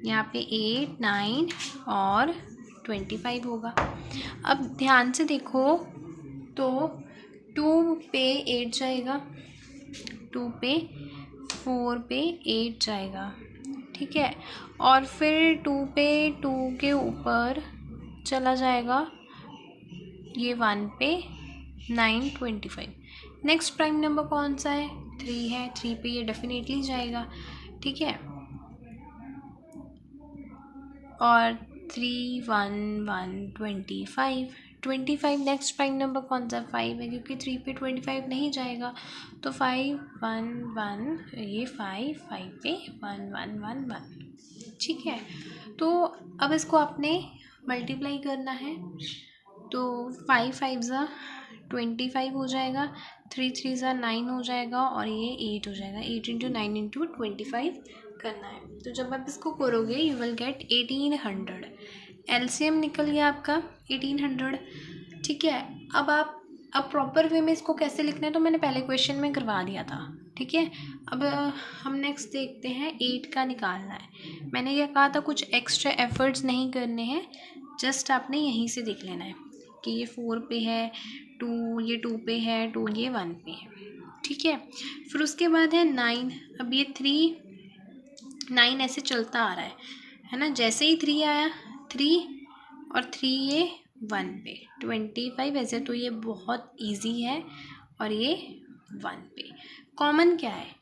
यहाँ पे 8, 9 और 25 होगा। अब ध्यान से देखो तो 2 पे 8 जाएगा, 2 पे 4 पे 8 जाएगा, ठीक है। और फिर 2 पे 2 के ऊपर चला जाएगा ये 1 पे 9, 25। नेक्स्ट प्राइम नंबर कौन सा है? 3 है, 3 पे ये डेफिनेटली जाएगा, ठीक है। और 3, 1, 1, 25, 25 नेक्स्ट प्राइम नंबर कौन सा? 5 है, क्योंकि 3 पे 25 नहीं जाएगा, तो 5, 1, 1, ये 5, 5 पे 1, 1, 1, 1, ठीक है। तो अब इसको आपने मल्टीप्लाई करना है, तो 5 5 ज़ा 25 हो जाएगा, 3 3 ज़ा 9 हो जाएगा, और ये 8 हो जाएगा। 8 इंटू 9 इंटू 25 करना है। तो जब आप इसको करोगे यू विल गेट 1800। एलसीएम निकल गया आपका 1800, ठीक है। अब प्रॉपर वे में इसको कैसे लिखना है तो मैंने पहले क्वेश्चन में करवा दिया था, ठीक है। अब हम नेक्स्ट देखते हैं 8 का निकालना है। मैंने क्या कहा था, कुछ एक्स्ट्रा एफर्ट्स नहीं करने हैं, जस्ट आपने यहीं से देख लेना है कि ये 4 पे है, 2 ये 2 पे है, 2 ये 1 पे है, ठीक है। फिर उसके बाद है 9। अब ये 3 9 ऐसे चलता आ रहा है ना। जैसे ही 3 आया, 3 और 3 ये 1 पे 25, ऐसे तो ये बहुत इजी है। और ये 1 पे कॉमन क्या है?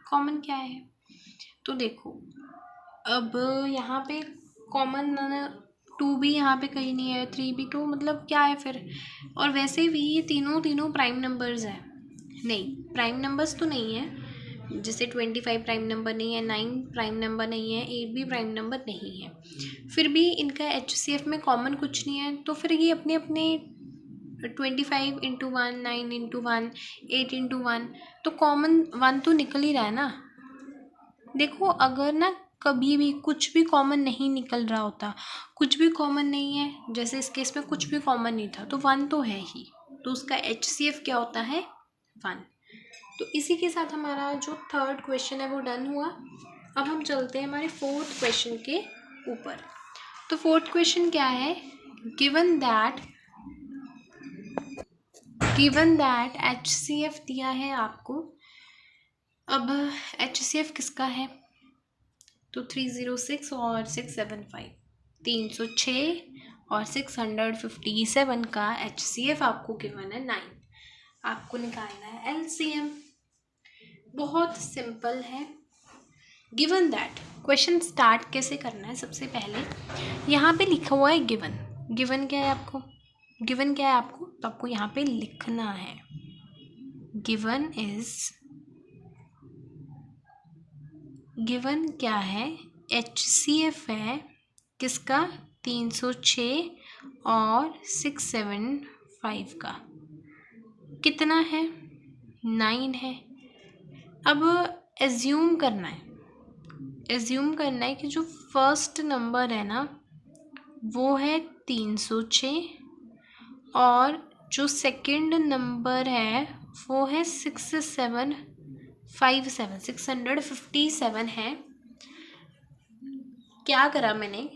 कॉमन क्या है तो देखो, अब यहाँ पे कॉमन 2 भी यहाँ पे कहीं नहीं है, 3 भी, तो मतलब क्या है फिर? और वैसे भी ये तीनों प्राइम नंबर्स हैं। नहीं, प्राइम नंबर्स तो नहीं है, जैसे 25 प्राइम नंबर नहीं है, 9 प्राइम नंबर नहीं है, 8 भी प्राइम नंबर नहीं है। फिर भी इनका HCF में कॉमन कुछ नहीं है, तो फिर ये अपने अपने 25 इंटू 1, 9 इंटू 1, 8 इंटू 1, तो कॉमन 1 तो निकल ही रहा है ना। देखो, अगर ना कभी भी कुछ भी कॉमन नहीं निकल रहा होता, कुछ भी कॉमन नहीं है, जैसे इस केस में कुछ भी कॉमन नहीं था, तो 1 तो है ही, तो उसका HCF क्या होता है? 1। तो इसी के साथ हमारा जो थर्ड क्वेश्चन है वो डन हुआ। अब हम चलते हैं हमारे फोर्थ क्वेश्चन के ऊपर। तो फोर्थ क्वेश्चन क्या है? गिवन दैट HCF दिया है आपको। अब HCF किसका है? तो 306 और 675, 306 और 657 का HCF आपको गिवन है 9। आपको निकालना है LCM। बहुत सिंपल है। गिवन दैट, क्वेश्चन स्टार्ट कैसे करना है? सबसे पहले यहाँ पे लिखा हुआ है गिवन। गिवन क्या है आपको? गिवन क्या है आपको? तो आपको यहाँ पे लिखना है गिवन क्या है? HCF है किसका? 306 और 675 का। कितना है? 9 है। अब एज्यूम करना है कि जो फर्स्ट नंबर है ना वो है 306, और जो सेकंड नंबर है वो है 657 है। क्या करा मैंने?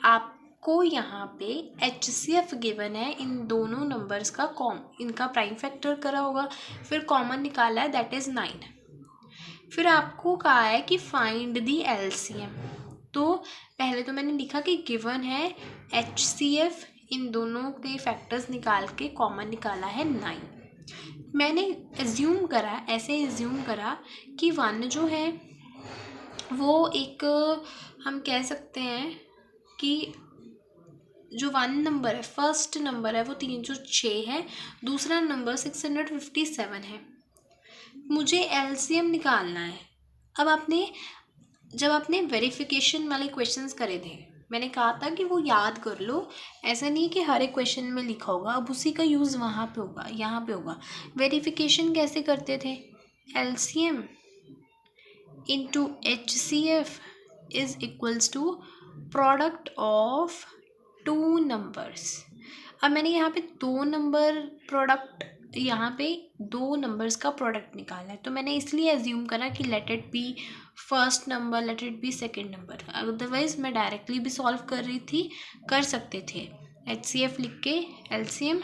आपको यहाँ पे HCF गिवन है इन दोनों नंबर्स का, इनका प्राइम फैक्टर करा होगा, फिर कॉमन निकाला है, दैट इज़ 9। फिर आपको कहा है कि फाइंड दी LCM। तो पहले तो मैंने लिखा कि गिवन है HCF, इन दोनों के फैक्टर्स निकाल के कॉमन निकाला है 9। मैंने ऐसे एज्यूम करा कि 1 जो है वो एक, हम कह सकते हैं कि जो 1 नंबर है, फर्स्ट नंबर है वो 306 है, दूसरा नंबर 657 है। मुझे LCM निकालना है। अब जब आपने वेरिफिकेशन वाले क्वेश्चंस करे थे, मैंने कहा था कि वो याद कर लो, ऐसा नहीं कि हर एक क्वेश्चन में लिखा होगा, अब उसी का यूज़ वहाँ पे होगा, यहाँ पे होगा। वेरिफिकेशन कैसे करते थे? LCM into HCF is equals to product of 2 numbers. अब मैंने यहाँ पे 2 नंबर प्रोडक्ट यहाँ पे दो नंबर्स का प्रोडक्ट निकालना है, तो मैंने इसलिए एज्यूम करा कि let it be first number, let it be second number, otherwise मैं डायरेक्टली भी सॉल्व कर रही थी, कर सकते थे। HCF लिख के LCM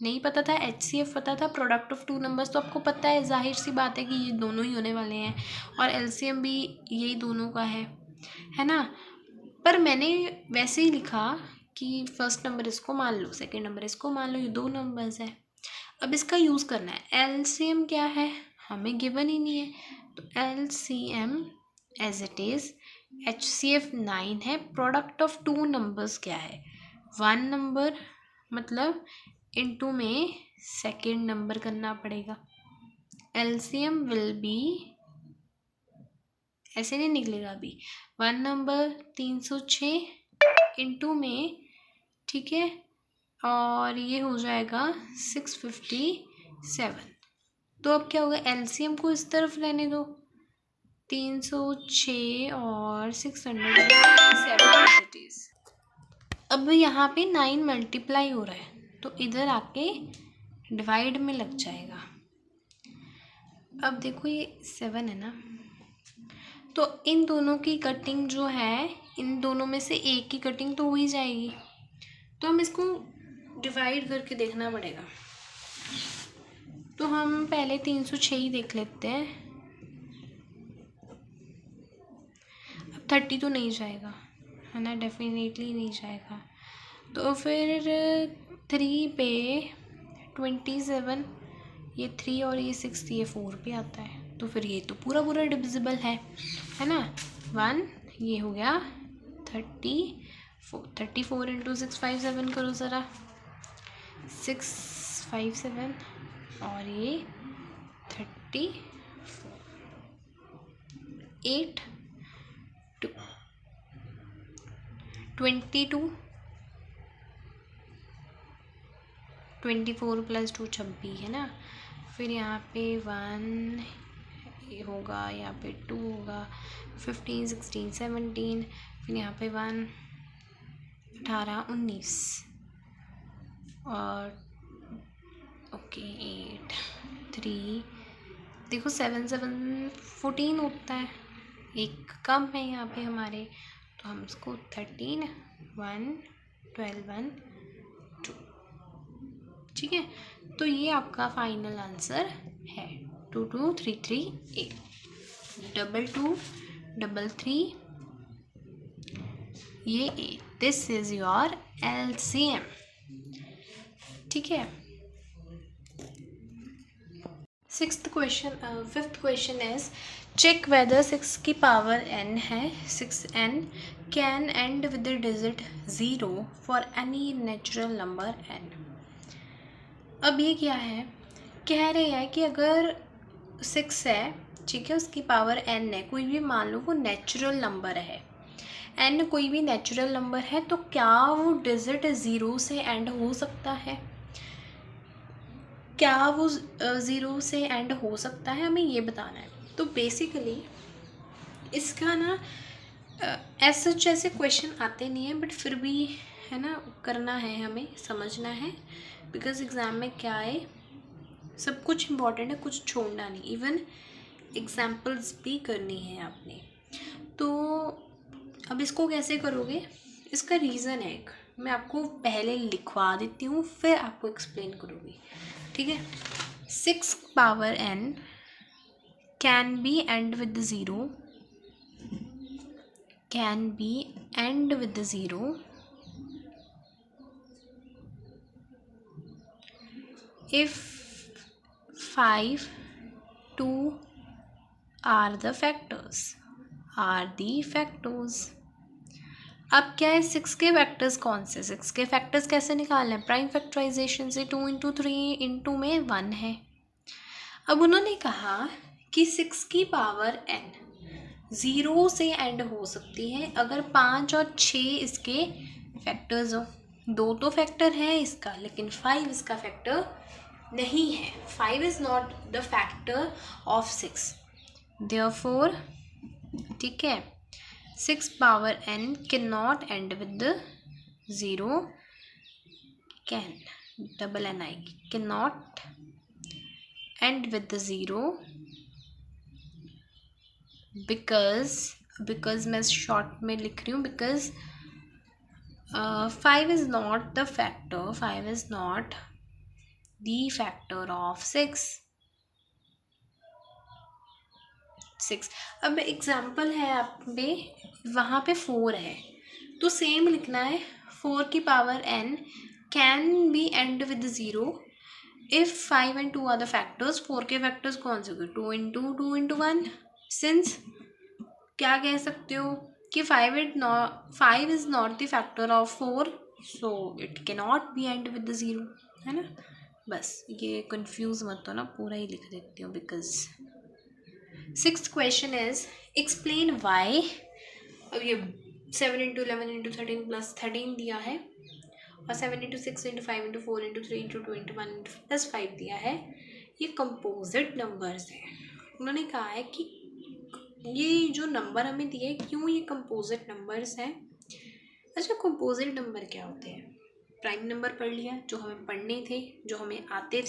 नहीं पता था, HCF पता था, प्रोडक्ट ऑफ टू नंबर्स तो आपको पता है, जाहिर सी बात है कि ये दोनों ही होने वाले हैं, और LCM भी यही दोनों का है ना। पर मैंने वैसे ही लिखा कि फर्स्ट नंबर इसको मान लो, सेकेंड नंबर इसको मान लो, ये दो नंबर्स है। अब इसका यूज़ करना है। LCM क्या है, हमें गिवन ही नहीं है, तो LCM as it is, HCF 9 है, प्रोडक्ट ऑफ टू नंबर्स क्या है, 1 नंबर, मतलब इनटू में सेकेंड नंबर करना पड़ेगा। LCM विल बी, ऐसे नहीं निकलेगा अभी, 1 नंबर 306 इनटू में, ठीक है, और ये हो जाएगा 657। तो अब क्या होगा, LCM को इस तरफ लेने दो, 306 और 657। अब यहाँ पे 9 मल्टीप्लाई हो रहा है, तो इधर आके डिवाइड में लग जाएगा। अब देखो ये 7 है ना, तो इन दोनों की कटिंग जो है, इन दोनों में से एक की कटिंग तो हो ही जाएगी, तो हम इसको डिवाइड करके देखना पड़ेगा। तो हम पहले 306 ही देख लेते हैं। अब 30 तो नहीं जाएगा, है ना, डेफिनेटली नहीं जाएगा। तो फिर 3 पे 27, ये 3 और ये 6, ये 4 पे आता है, तो फिर ये तो पूरा पूरा डिविजिबल है ना। 1 ये हो गया 34 इंटू 657 करो ज़रा, 657 और ये 34, 8 2 22, 24 प्लस 2 26 है ना। फिर यहाँ पे 1 होगा, यहाँ पे 2 होगा, 15 16 17, फिर यहाँ पे 1 18 19 और ओके 8 3, देखो 7 7 14 होता है, एक कम है यहाँ पे हमारे, तो हम इसको 13 1 12 1 2, ठीक है। तो ये आपका फाइनल आंसर है 2 2 3 3 8, 2 2 3 3 ये 8, दिस इज योर LCM, ठीक है। Fifth question is check whether 6 की पावर n है, 6n can end with the digit 0 for any natural number n। अब ये क्या है, कह रहे हैं कि अगर 6 है, ठीक है, उसकी पावर n है, कोई भी मान लो वो नेचुरल नंबर है, n कोई भी नेचुरल नंबर है, तो क्या वो डिजिट 0 से एंड हो सकता है, क्या वो 0 से एंड हो सकता है, हमें ये बताना है। तो बेसिकली इसका ना एज सच ऐसे क्वेश्चन आते नहीं हैं, बट फिर भी है ना, करना है, हमें समझना है, बिकॉज एग्ज़ाम में क्या है, सब कुछ इम्पॉर्टेंट है, कुछ छोड़ना नहीं, इवन एग्जाम्पल्स भी करनी है आपने। तो अब इसको कैसे करोगे, इसका रीज़न है एक, मैं आपको पहले लिखवा देती हूँ, फिर आपको एक्सप्लेन करूँगी, ठीक है। 6 power n can be end with 0, can be end with 0 if 5 2 are the factors, are the factors। अब क्या है, 6 के फैक्टर्स कौन से, 6 के फैक्टर्स कैसे निकालने हैं, प्राइम फैक्टराइजेशन से, 2 इंटू 3 इंटू में 1 है। अब उन्होंने कहा कि 6 की पावर n 0 से एंड हो सकती है अगर 5 और 6 इसके फैक्टर्स हो। 2 तो फैक्टर है इसका, लेकिन 5 इसका फैक्टर नहीं है, 5 is not the factor of 6, therefore, ठीक है, 6 power n can not and with 0, can double n आएगी, can not and with the zero, because मैं शॉर्ट में लिख रही हूँ, because 5 is not the factor, 5 is not the factor of 6। अब example है आप में, वहाँ पे 4 है तो सेम लिखना है, 4 की power n can be end with zero if 5 and 2 are the factors. 4 के फैक्टर्स कौन से होंगे, 2 into 2 into 1। सिंस क्या कह सकते हो कि 5 is not the factor of 4, so it can not be end with the zero, है ना। बस ये कंफ्यूज मत हो ना, पूरा ही लिख देती हूँ। Because 6th question is explain why. अब ये 7 into 11 into 13 plus 13 दिया है, और 7 into 6 into 5 into 4 into 3 into 2 into 1 into plus 5 दिया है। ये कंपोजिट नंबर्स हैं। उन्होंने कहा है कि ये जो नंबर हमें दिए क्यों ये कंपोजिट नंबर्स हैं। अच्छा, कंपोजिट नंबर क्या होते हैं? प्राइम नंबर पढ़ लिया, जो हमें पढ़ने थे, जो हमें आते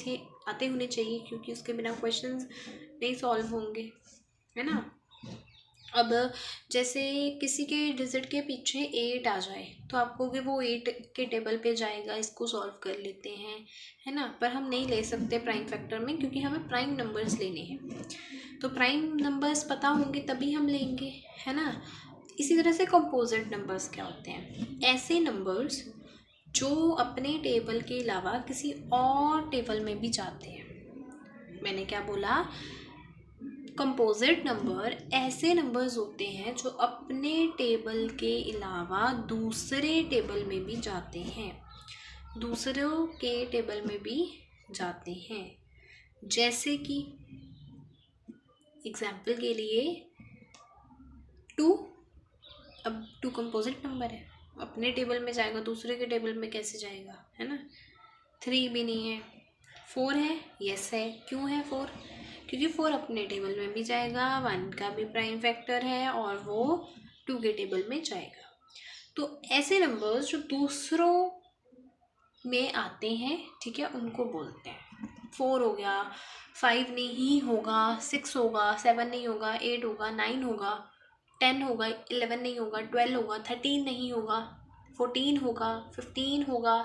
होने चाहिए, क्योंकि उसके बिना क्वेश्चंस नहीं सॉल्व होंगे, है ना। अब जैसे किसी के डिजिट के पीछे 8 आ जाए तो आप कहोगे वो 8 के टेबल पे जाएगा, इसको सॉल्व कर लेते हैं, है ना। पर हम नहीं ले सकते प्राइम फैक्टर में, क्योंकि हमें प्राइम नंबर्स लेने हैं। तो प्राइम नंबर्स पता होंगे तभी हम लेंगे, है ना। इसी तरह से कंपोजिट नंबर्स क्या होते हैं? ऐसे नंबर्स जो अपने टेबल के अलावा किसी और टेबल में भी जाते हैं। मैंने क्या बोला? कंपोजिट नंबर ऐसे नंबर्स होते हैं जो अपने टेबल के अलावा दूसरे टेबल में भी जाते हैं, दूसरों के टेबल में भी जाते हैं। जैसे कि एग्जाम्पल के लिए 2, अब 2 कंपोजिट नंबर है, अपने टेबल में जाएगा, दूसरे के टेबल में कैसे जाएगा, है ना। 3 भी नहीं है। 4 है, यस है। क्यों है 4? क्योंकि 4 अपने टेबल में भी जाएगा, 1 का भी प्राइम फैक्टर है, और वो 2 के टेबल में जाएगा। तो ऐसे नंबर्स जो दूसरों में आते हैं, ठीक है, उनको बोलते हैं। 4 हो गया, 5 नहीं होगा, 6 होगा, 7 नहीं होगा, 8 होगा, 9 होगा, 10 होगा, 11 नहीं होगा, 12 होगा, 13 नहीं होगा, 14 होगा, 15 होगा,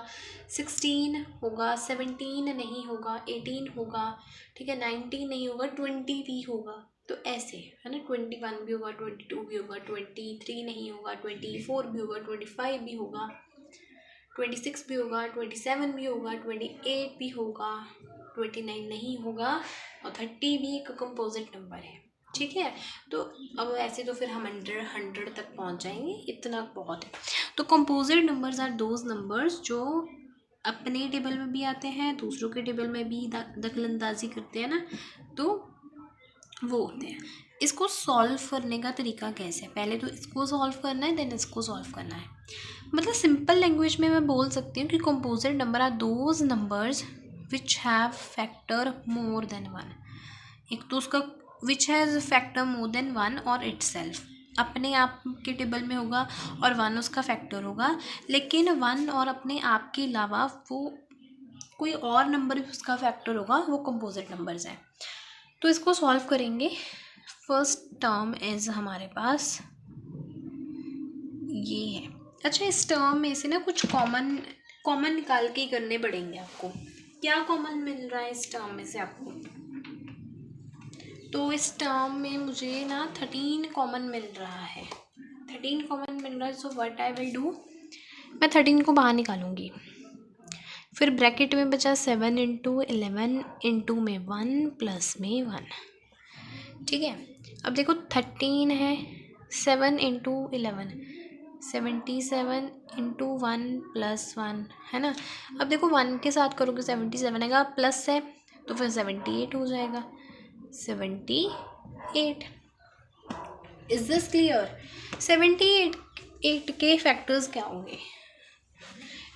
16 होगा, 17 नहीं होगा, 18 होगा, ठीक है, 19 नहीं होगा, 20 भी होगा। तो ऐसे, है ना। 21 भी होगा, 22 भी होगा, 23 नहीं होगा, 24 भी होगा, 25 भी होगा, 26 भी होगा, 27 भी होगा, 28 भी होगा, 29 नहीं होगा, और 30 भी एक कंपोजिट नंबर है, ठीक है। तो अब ऐसे तो फिर हम 100 तक पहुंच जाएंगे, इतना बहुत है। तो composite numbers are those numbers जो अपने टेबल में भी आते हैं, दूसरों के टेबल में भी दखलंदाजी करते हैं ना, तो वो होते हैं। इसको सॉल्व करने का तरीका कैसे है? पहले तो इसको सॉल्व करना है, देन इसको सॉल्व करना है। मतलब सिंपल लैंग्वेज में मैं बोल सकती हूँ कि composite number are those numbers which have factor more than 1। एक तो उसका which has factor more than 1 और इटसेल्फ, अपने आप के टेबल में होगा और 1 उसका फैक्टर होगा, लेकिन 1 और अपने आप के अलावा वो कोई और नंबर भी उसका फैक्टर होगा, वो कंपोजिट नंबर्स हैं। तो इसको सॉल्व करेंगे। फर्स्ट टर्म इज़ हमारे पास ये है। अच्छा, इस टर्म में से ना कुछ कॉमन निकाल के ही करने पड़ेंगे आपको। क्या कॉमन मिल रहा है इस टर्म में से आपको? तो इस टर्म में मुझे ना 13 कॉमन मिल रहा है, 13 कॉमन मिल रहा है। So what I will do, मैं 13 को बाहर निकालूंगी, फिर ब्रैकेट में बचा 7 into 11 into में 1 प्लस में 1, ठीक है। अब देखो 13 है, 7 into 11 77 into 1 प्लस 1, है ना। अब देखो 1 के साथ करोगे 77 आएगा, प्लस है तो फिर 78 हो जाएगा, 78। Is this clear? 78 के फैक्टर्स क्या होंगे?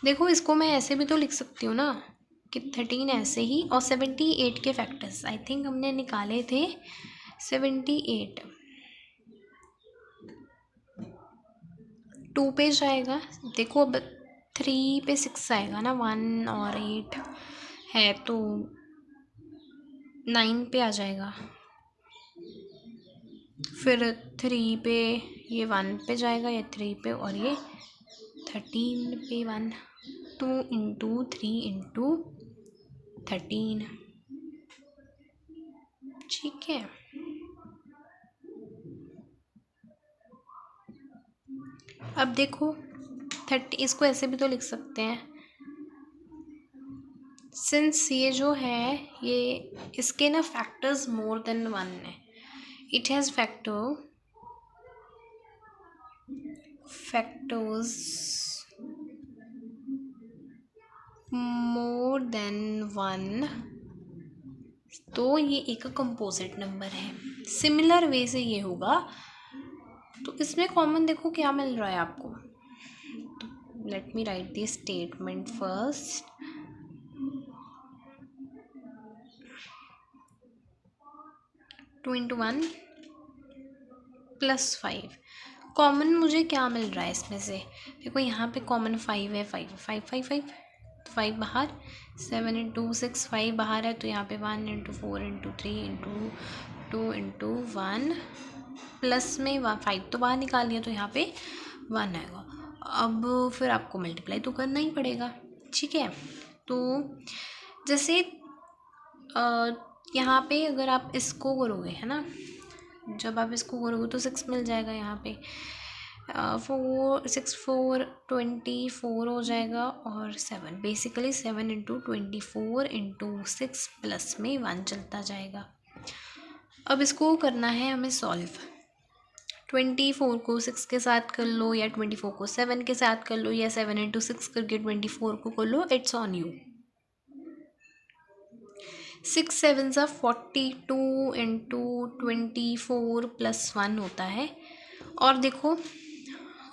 देखो इसको मैं ऐसे भी तो लिख सकती हूँ ना कि 13 ऐसे ही, और 78 के फैक्टर्स आई थिंक हमने निकाले थे 78। 2 पे जाएगा, देखो अब 3 पे 6 आएगा ना, 1 और 8 है तो 9 पे आ जाएगा, फिर 3 पे ये 1 पे जाएगा, या 3 पे, और ये 13 पे 1, 2 इंटू 3 इंटू 13। ठीक है, अब देखो 30, इसको ऐसे भी तो लिख सकते हैं, सिंस ये जो है ये इसके ना फैक्टर्स मोर देन 1 है, it has factors more than 1, तो ये एक कंपोजिट नंबर है। सिमिलर वे से ये होगा, तो इसमें कॉमन देखो क्या मिल रहा है आपको। Let me right this statement first. Two into 1 + 5, common मुझे क्या मिल रहा है इसमें से, देखो यहाँ पे कॉमन 5 है, 5 5 5 5, तो 5 बाहर, 7 इंटू 6 5 बाहर है, तो यहाँ पे 1 into 4 into 3 into 2 into 1, plus में 5 तो बाहर निकाल लिया, तो यहाँ पे 1 आएगा। अब फिर आपको मल्टीप्लाई तो करना ही पड़ेगा। ठीक है, तो जैसे यहाँ पे अगर आप इसको करोगे, है ना, जब आप इसको करोगे तो 6 मिल जाएगा, यहाँ पे 4 6 4 24 हो जाएगा, और 7 बेसिकली 7 इंटू 24 इंटू 6 प्लस में 1 चलता जाएगा। अब इसको करना है हमें सॉल्व। 24 को 6 के साथ कर लो, या 24 को 7 के साथ कर लो, या 7 इंटू 6 करके 24 को कर लो, इट्स ऑन यू। 6 7 सा 42 इंटू 24 + 1 होता है। और देखो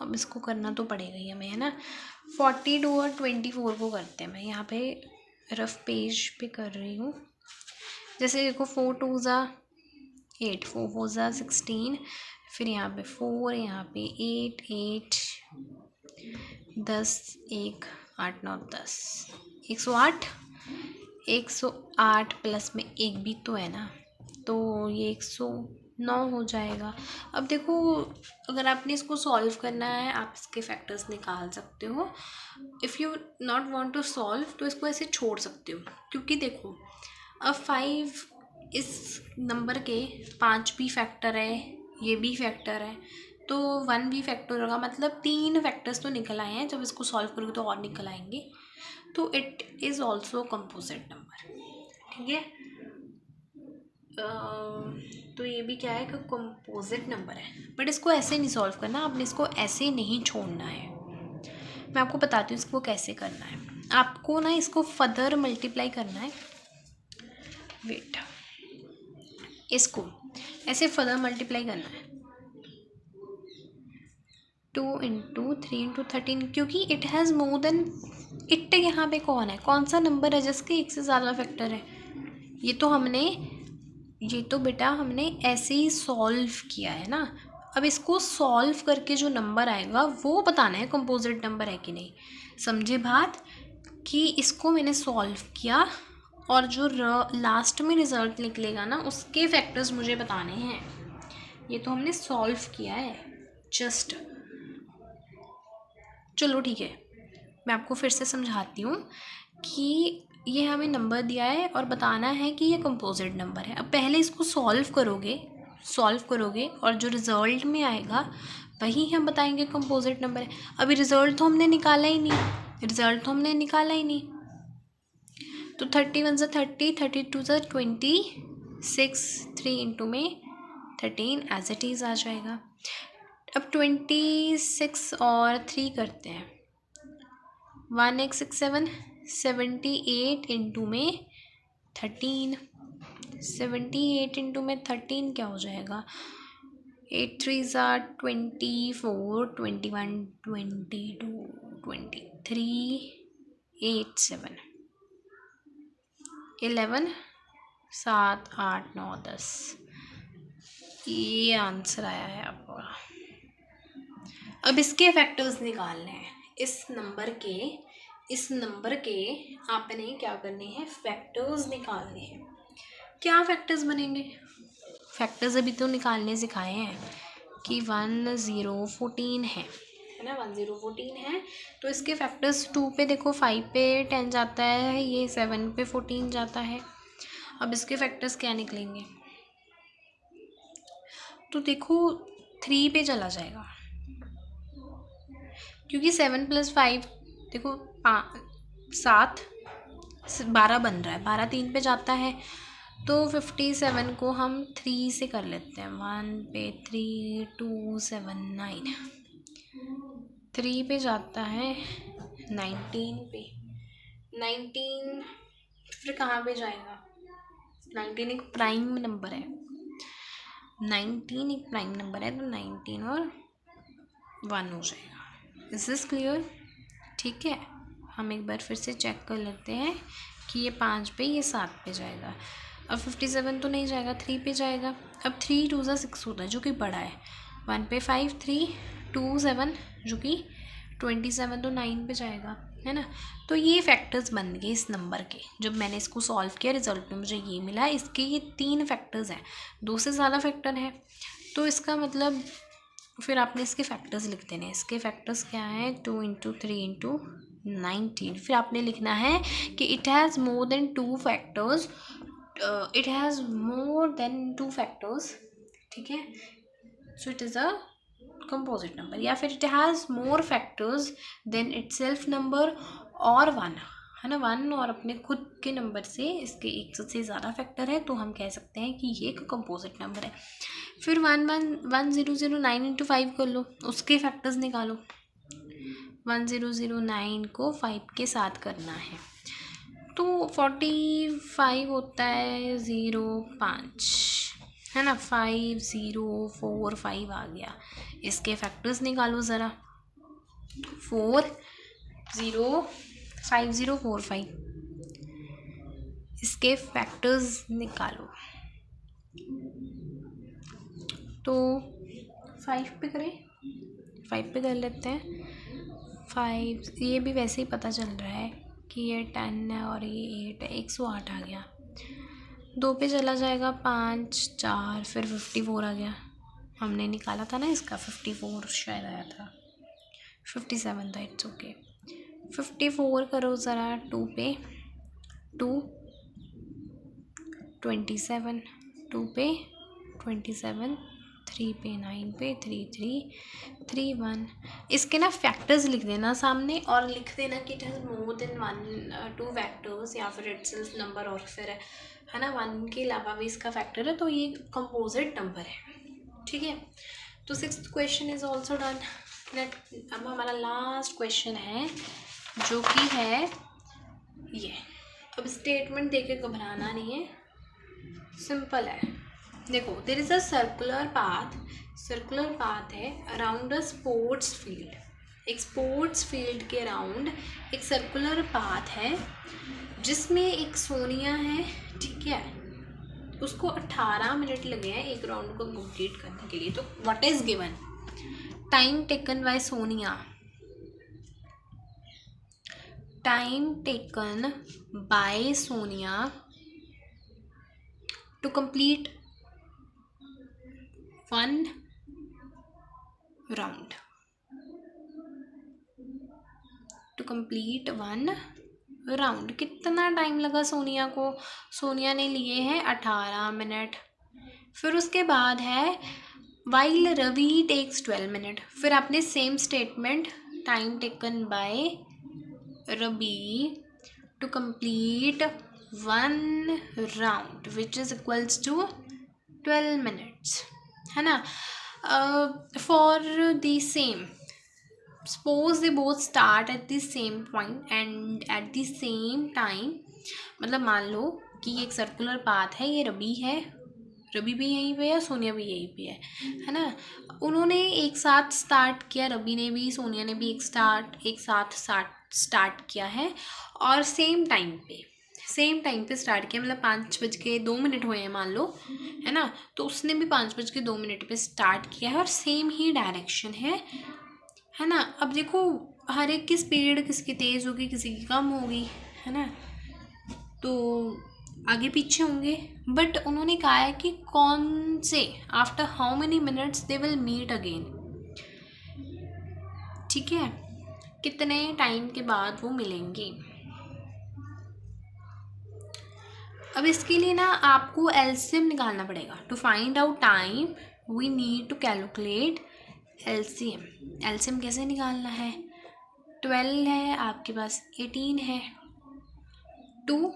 अब इसको करना तो पड़ेगा ही हमें, है ना। 42 और 24 को करते हैं, मैं यहाँ पे रफ पेज पे कर रही हूँ। जैसे देखो 4 2 ज़ा 8, 4 4 ज़ा 16, फिर यहाँ पे 4, यहाँ पे 8 8 10 1 8 9 10 108, 108 प्लस में 1 भी तो है ना, तो ये 109 हो जाएगा। अब देखो अगर आपने इसको सॉल्व करना है, आप इसके फैक्टर्स निकाल सकते हो। If you not want to solve तो इसको ऐसे छोड़ सकते हो, क्योंकि देखो अब 5 इस नंबर के 5 भी फैक्टर है, ये भी फैक्टर है, तो 1 भी फैक्टर होगा, मतलब 3 फैक्टर्स तो निकल आए हैं। जब इसको सॉल्व करोगे तो और निकल आएंगे, तो it is also composite number. ठीक है, तो ये भी क्या है कि कंपोजिट नंबर है, बट इसको ऐसे नहीं सॉल्व करना, आपने इसको ऐसे नहीं छोड़ना है। मैं आपको बताती हूँ इसको कैसे करना है। आपको ना इसको फर्दर मल्टीप्लाई करना है, वेट, इसको ऐसे फर्दर मल्टीप्लाई करना है, 2 इंटू 3 इंटू 13, क्योंकि it has more then, it यहाँ पे कौन है, कौन सा नंबर है जिसके एक से ज़्यादा फैक्टर है। ये तो बेटा हमने ऐसे ही सॉल्व किया है ना। अब इसको सॉल्व करके जो नंबर आएगा वो बताना है कंपोजिट नंबर है कि नहीं। समझे बात, कि इसको मैंने सॉल्व किया और जो लास्ट में रिज़ल्ट निकलेगा ना उसके फैक्टर्स मुझे बताने हैं। ये तो हमने सॉल्व किया है जस्ट। चलो ठीक है, मैं आपको फिर से समझाती हूँ कि ये हमें नंबर दिया है और बताना है कि ये कंपोजिट नंबर है। अब पहले इसको सॉल्व करोगे और जो रिज़ल्ट में आएगा वही हम बताएंगे कंपोजिट नंबर है। अभी रिज़ल्ट तो हमने निकाला ही नहीं, तो 31 ज़ा 30, 32 ज़ा 26, 3 इंटू में 13 एज इट इज़ आ जाएगा। अब 26 और 3 करते हैं, 1 1 6 7, 78 इंटू में 13, 78 इंटू में 13 क्या हो जाएगा, 8 3 ज़ा 24, 21 22 23 8 7 11 7 8 9 10, ये आंसर आया है आपका। अब इसके फैक्टर्स निकालने हैं, इस नंबर के आपने क्या करने हैं, फैक्टर्स निकालने हैं। क्या फैक्टर्स बनेंगे? फैक्टर्स अभी तो निकालने सिखाए हैं कि 1 0 14 है ना, 1 0 14 है। तो इसके फैक्टर्स 2 पे देखो 5 पे 10 जाता है, ये 7 पे 14 जाता है। अब इसके फैक्टर्स क्या निकलेंगे? तो देखो 3 पे चला जाएगा, क्योंकि 7 + 5 देखो 7 12 बन रहा है, 12 3 पे जाता है। तो 57 को हम 3 से कर लेते हैं, 1 पे 3 2 7 9, 3 पे जाता है 19 पे, 19 फिर कहाँ पे जाएगा? 19 एक प्राइम नंबर है, 19 एक प्राइम नंबर है, तो 19 और 1 हो जाएगा। Is this clear? ठीक है, हम एक बार फिर से चेक कर लेते हैं कि ये 5 पे ये 7 पे जाएगा। अब 57 तो नहीं जाएगा, 3 पे जाएगा। अब 3 2 6 होता है जो कि बड़ा है, 1 पे 5 3 2 7 जो कि 27, तो 9 पे जाएगा, है ना। तो ये फैक्टर्स बन गए इस नंबर के। जब मैंने इसको सॉल्व किया रिजल्ट में मुझे ये मिला, इसके ये 3 फैक्टर्स हैं, 2 से ज़्यादा फैक्टर है। तो इसका मतलब फिर आपने इसके फैक्टर्स लिख देने। इसके फैक्टर्स क्या है? 2 × 3 × 19। फिर आपने लिखना है कि it has more than 2 factors, it has more than 2 factors, ठीक है। So it is a composite number, या फिर it has more factors than itself number और 1, है ना। 1 और अपने खुद के नंबर से इसके एक से ज़्यादा फैक्टर है, तो हम कह सकते हैं कि ये एक कंपोजिट नंबर है। फिर 1 0 0 9 × 5 कर लो, उसके फैक्टर्स निकालो। 1 0 0 9 को 5 के साथ करना है, तो 45 होता है 0 5, है ना। 5 0 4 5 आ गया। इसके फैक्टर्स निकालो ज़रा। 4 0 5 0 4 5, इसके फैक्टर्स निकालो। तो 5 पे करें, 5 पे कर लेते हैं। 5 ये भी वैसे ही पता चल रहा है कि ये 10 है और ये 8 है, 108 आ गया। 2 पे चला जाएगा 5 4, फिर 54 आ गया। हमने निकाला था ना इसका, 54 शायद आया था, 57 था, इट्स ओके। 54 करो ज़रा 2 पे, 2 27, 2 पे 27, 3 पे 9 पे 3 3 3 1। इसके ना फैक्टर्स लिख देना सामने, और लिख देना कि it has more than 1 2 factors, या फिर इटसेल्फ नंबर, और फिर है ना 1 के अलावा भी इसका फैक्टर है, तो ये कंपोजिट नंबर है, ठीक है। तो 6th question is also done. अब हमारा लास्ट क्वेश्चन है जो कि है ये। अब स्टेटमेंट देके घबराना नहीं है, सिंपल है। देखो, there is a circular path है अराउंड अ स्पोर्ट्स फील्ड। एक स्पोर्ट्स फील्ड के अराउंड एक सर्कुलर पाथ है जिसमें एक सोनिया है, ठीक है। उसको 18 मिनट लगे हैं एक राउंड को कंप्लीट करने के लिए। तो what is given? Time taken bye Sonia, time taken bye Sonia to complete 1 round, to complete 1 round. कितना टाइम लगा सोनिया को? सोनिया ने लिए हैं 18 मिनट। फिर उसके बाद है वाइल रवि टेक्स 12 मिनट। फिर आपने same statement, time taken by Ravi to complete 1 round which is equals to 12 minutes, है ना। For the same, suppose they both start at the same point and at the same time. मतलब मान लो कि एक circular path है, ये रवि है, रवि भी यहीं पे है, सोनिया भी यहीं पे है ना। उन्होंने एक साथ स्टार्ट किया, रवि ने भी सोनिया ने भी एक साथ स्टार्ट किया है, और सेम टाइम पे स्टार्ट किया। मतलब 5:02 हुए हैं मान लो, है ना। तो उसने भी 5:02 पे स्टार्ट किया है, और सेम ही डायरेक्शन है ना। अब देखो, हर एक की स्पीड किसकी तेज़ होगी, किसी की कम होगी, है ना। तो आगे पीछे होंगे, बट उन्होंने कहा है कि कौन से, after how many minutes they will meet again. ठीक है, कितने टाइम के बाद वो मिलेंगे। अब इसके लिए ना आपको एलसीएम निकालना पड़ेगा। To find out time we need to calculate LCM. LCM कैसे निकालना है? 12 है आपके पास, 18 है, 2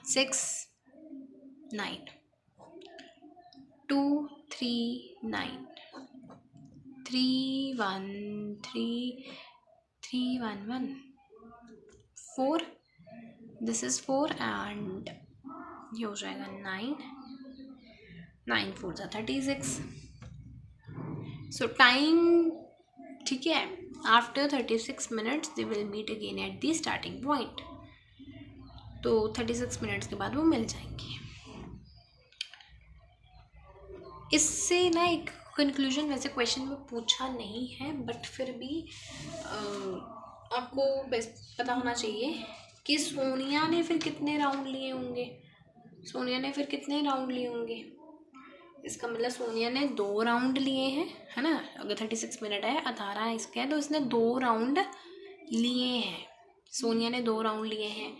6 9, 2 3 9, 3 1 3 3 1 1 4, दिस इज 4 एंड ये हो जाएगा 9, 9 4 36। सो टाइम, ठीक है, after 36 minutes they will meet again at the starting point. तो 36 मिनट्स के बाद वो मिल जाएंगे। इससे ना एक कंक्लूजन वैसे क्वेश्चन में पूछा नहीं है, बट फिर भी आपको पता होना चाहिए कि सोनिया ने फिर कितने राउंड लिए होंगे। सोनिया ने फिर कितने राउंड लिए होंगे? इसका मतलब सोनिया ने 2 राउंड लिए हैं, है ना। अगर 36 मिनट है, 18 इसके है, तो इसने 2 राउंड लिए हैं। सोनिया ने 2 राउंड लिए हैं।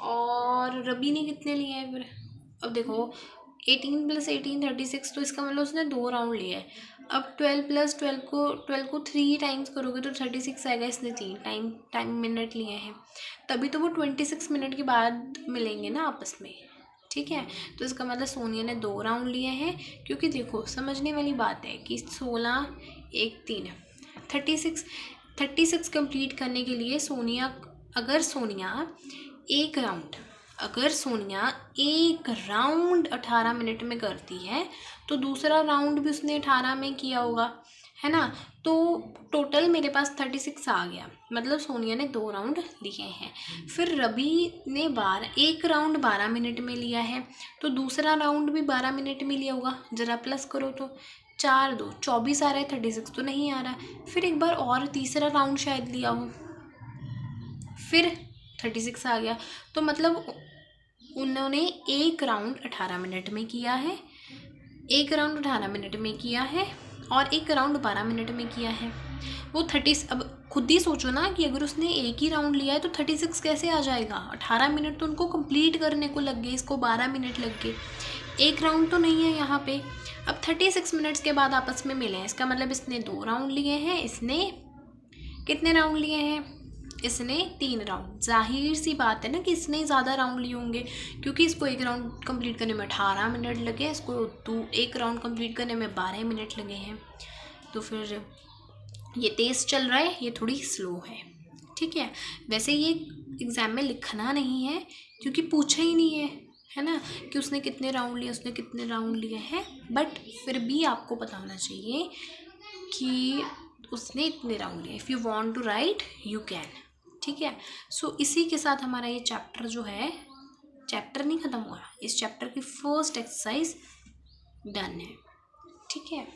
और रवि ने कितने लिए हैं फिर? अब देखो 18 + 18 36, तो इसका मतलब उसने 2 राउंड लिए हैं। अब 12 + 12 को 3 टाइम्स करोगे तो 36 आएगा। इसने 3 टाइम मिनट लिए हैं, तभी तो वो 26 मिनट के बाद मिलेंगे ना आपस में। ठीक है, तो इसका मतलब सोनिया ने 2 राउंड लिए हैं। क्योंकि देखो समझने वाली बात है कि 16 1 3 36 कंप्लीट करने के लिए अगर सोनिया एक राउंड 18 मिनट में करती है, तो दूसरा राउंड भी उसने 18 में किया होगा, है ना। तो टोटल मेरे पास 36 आ गया, मतलब सोनिया ने 2 राउंड लिए हैं। फिर रवि ने एक राउंड 12 मिनट में लिया है, तो दूसरा राउंड भी 12 मिनट में लिया होगा। ज़रा प्लस करो तो 4 2 24 आ रहा है, 36 तो नहीं आ रहा। फिर एक बार और तीसरा राउंड शायद लिया हो, फिर 36 आ गया। तो मतलब उन्होंने एक राउंड 18 मिनट में किया है, एक राउंड 18 मिनट में किया है, और एक राउंड 12 मिनट में किया है। वो 30, अब खुद ही सोचो ना कि अगर उसने एक ही राउंड लिया है तो 36 कैसे आ जाएगा? 18 मिनट तो उनको कंप्लीट करने को लग गए, इसको 12 मिनट लग गए, एक राउंड तो नहीं है यहाँ पे। अब 36 मिनट्स के बाद आपस में मिले हैं, इसका मतलब इसने 2 राउंड लिए हैं, इसने कितने राउंड लिए हैं? इसने 3 राउंड। जाहिर सी बात है ना कि इसने ज़्यादा राउंड लिए होंगे, क्योंकि इसको एक राउंड कंप्लीट करने में 18 मिनट लगे, इसको एक राउंड कंप्लीट करने में 12 मिनट लगे हैं। तो फिर ये तेज़ चल रहा है, ये थोड़ी स्लो है। ठीक है, वैसे ये एग्ज़ाम में लिखना नहीं है, क्योंकि पूछा ही नहीं है ना, कि उसने कितने राउंड लिए हैं। बट फिर भी आपको पता होना चाहिए कि उसने इतने राउंड लिए। If you want to write you can. ठीक है, सो इसी के साथ हमारा ये चैप्टर जो है, चैप्टर नहीं ख़त्म हुआ, इस चैप्टर की फर्स्ट एक्सरसाइज डन है। ठीक है।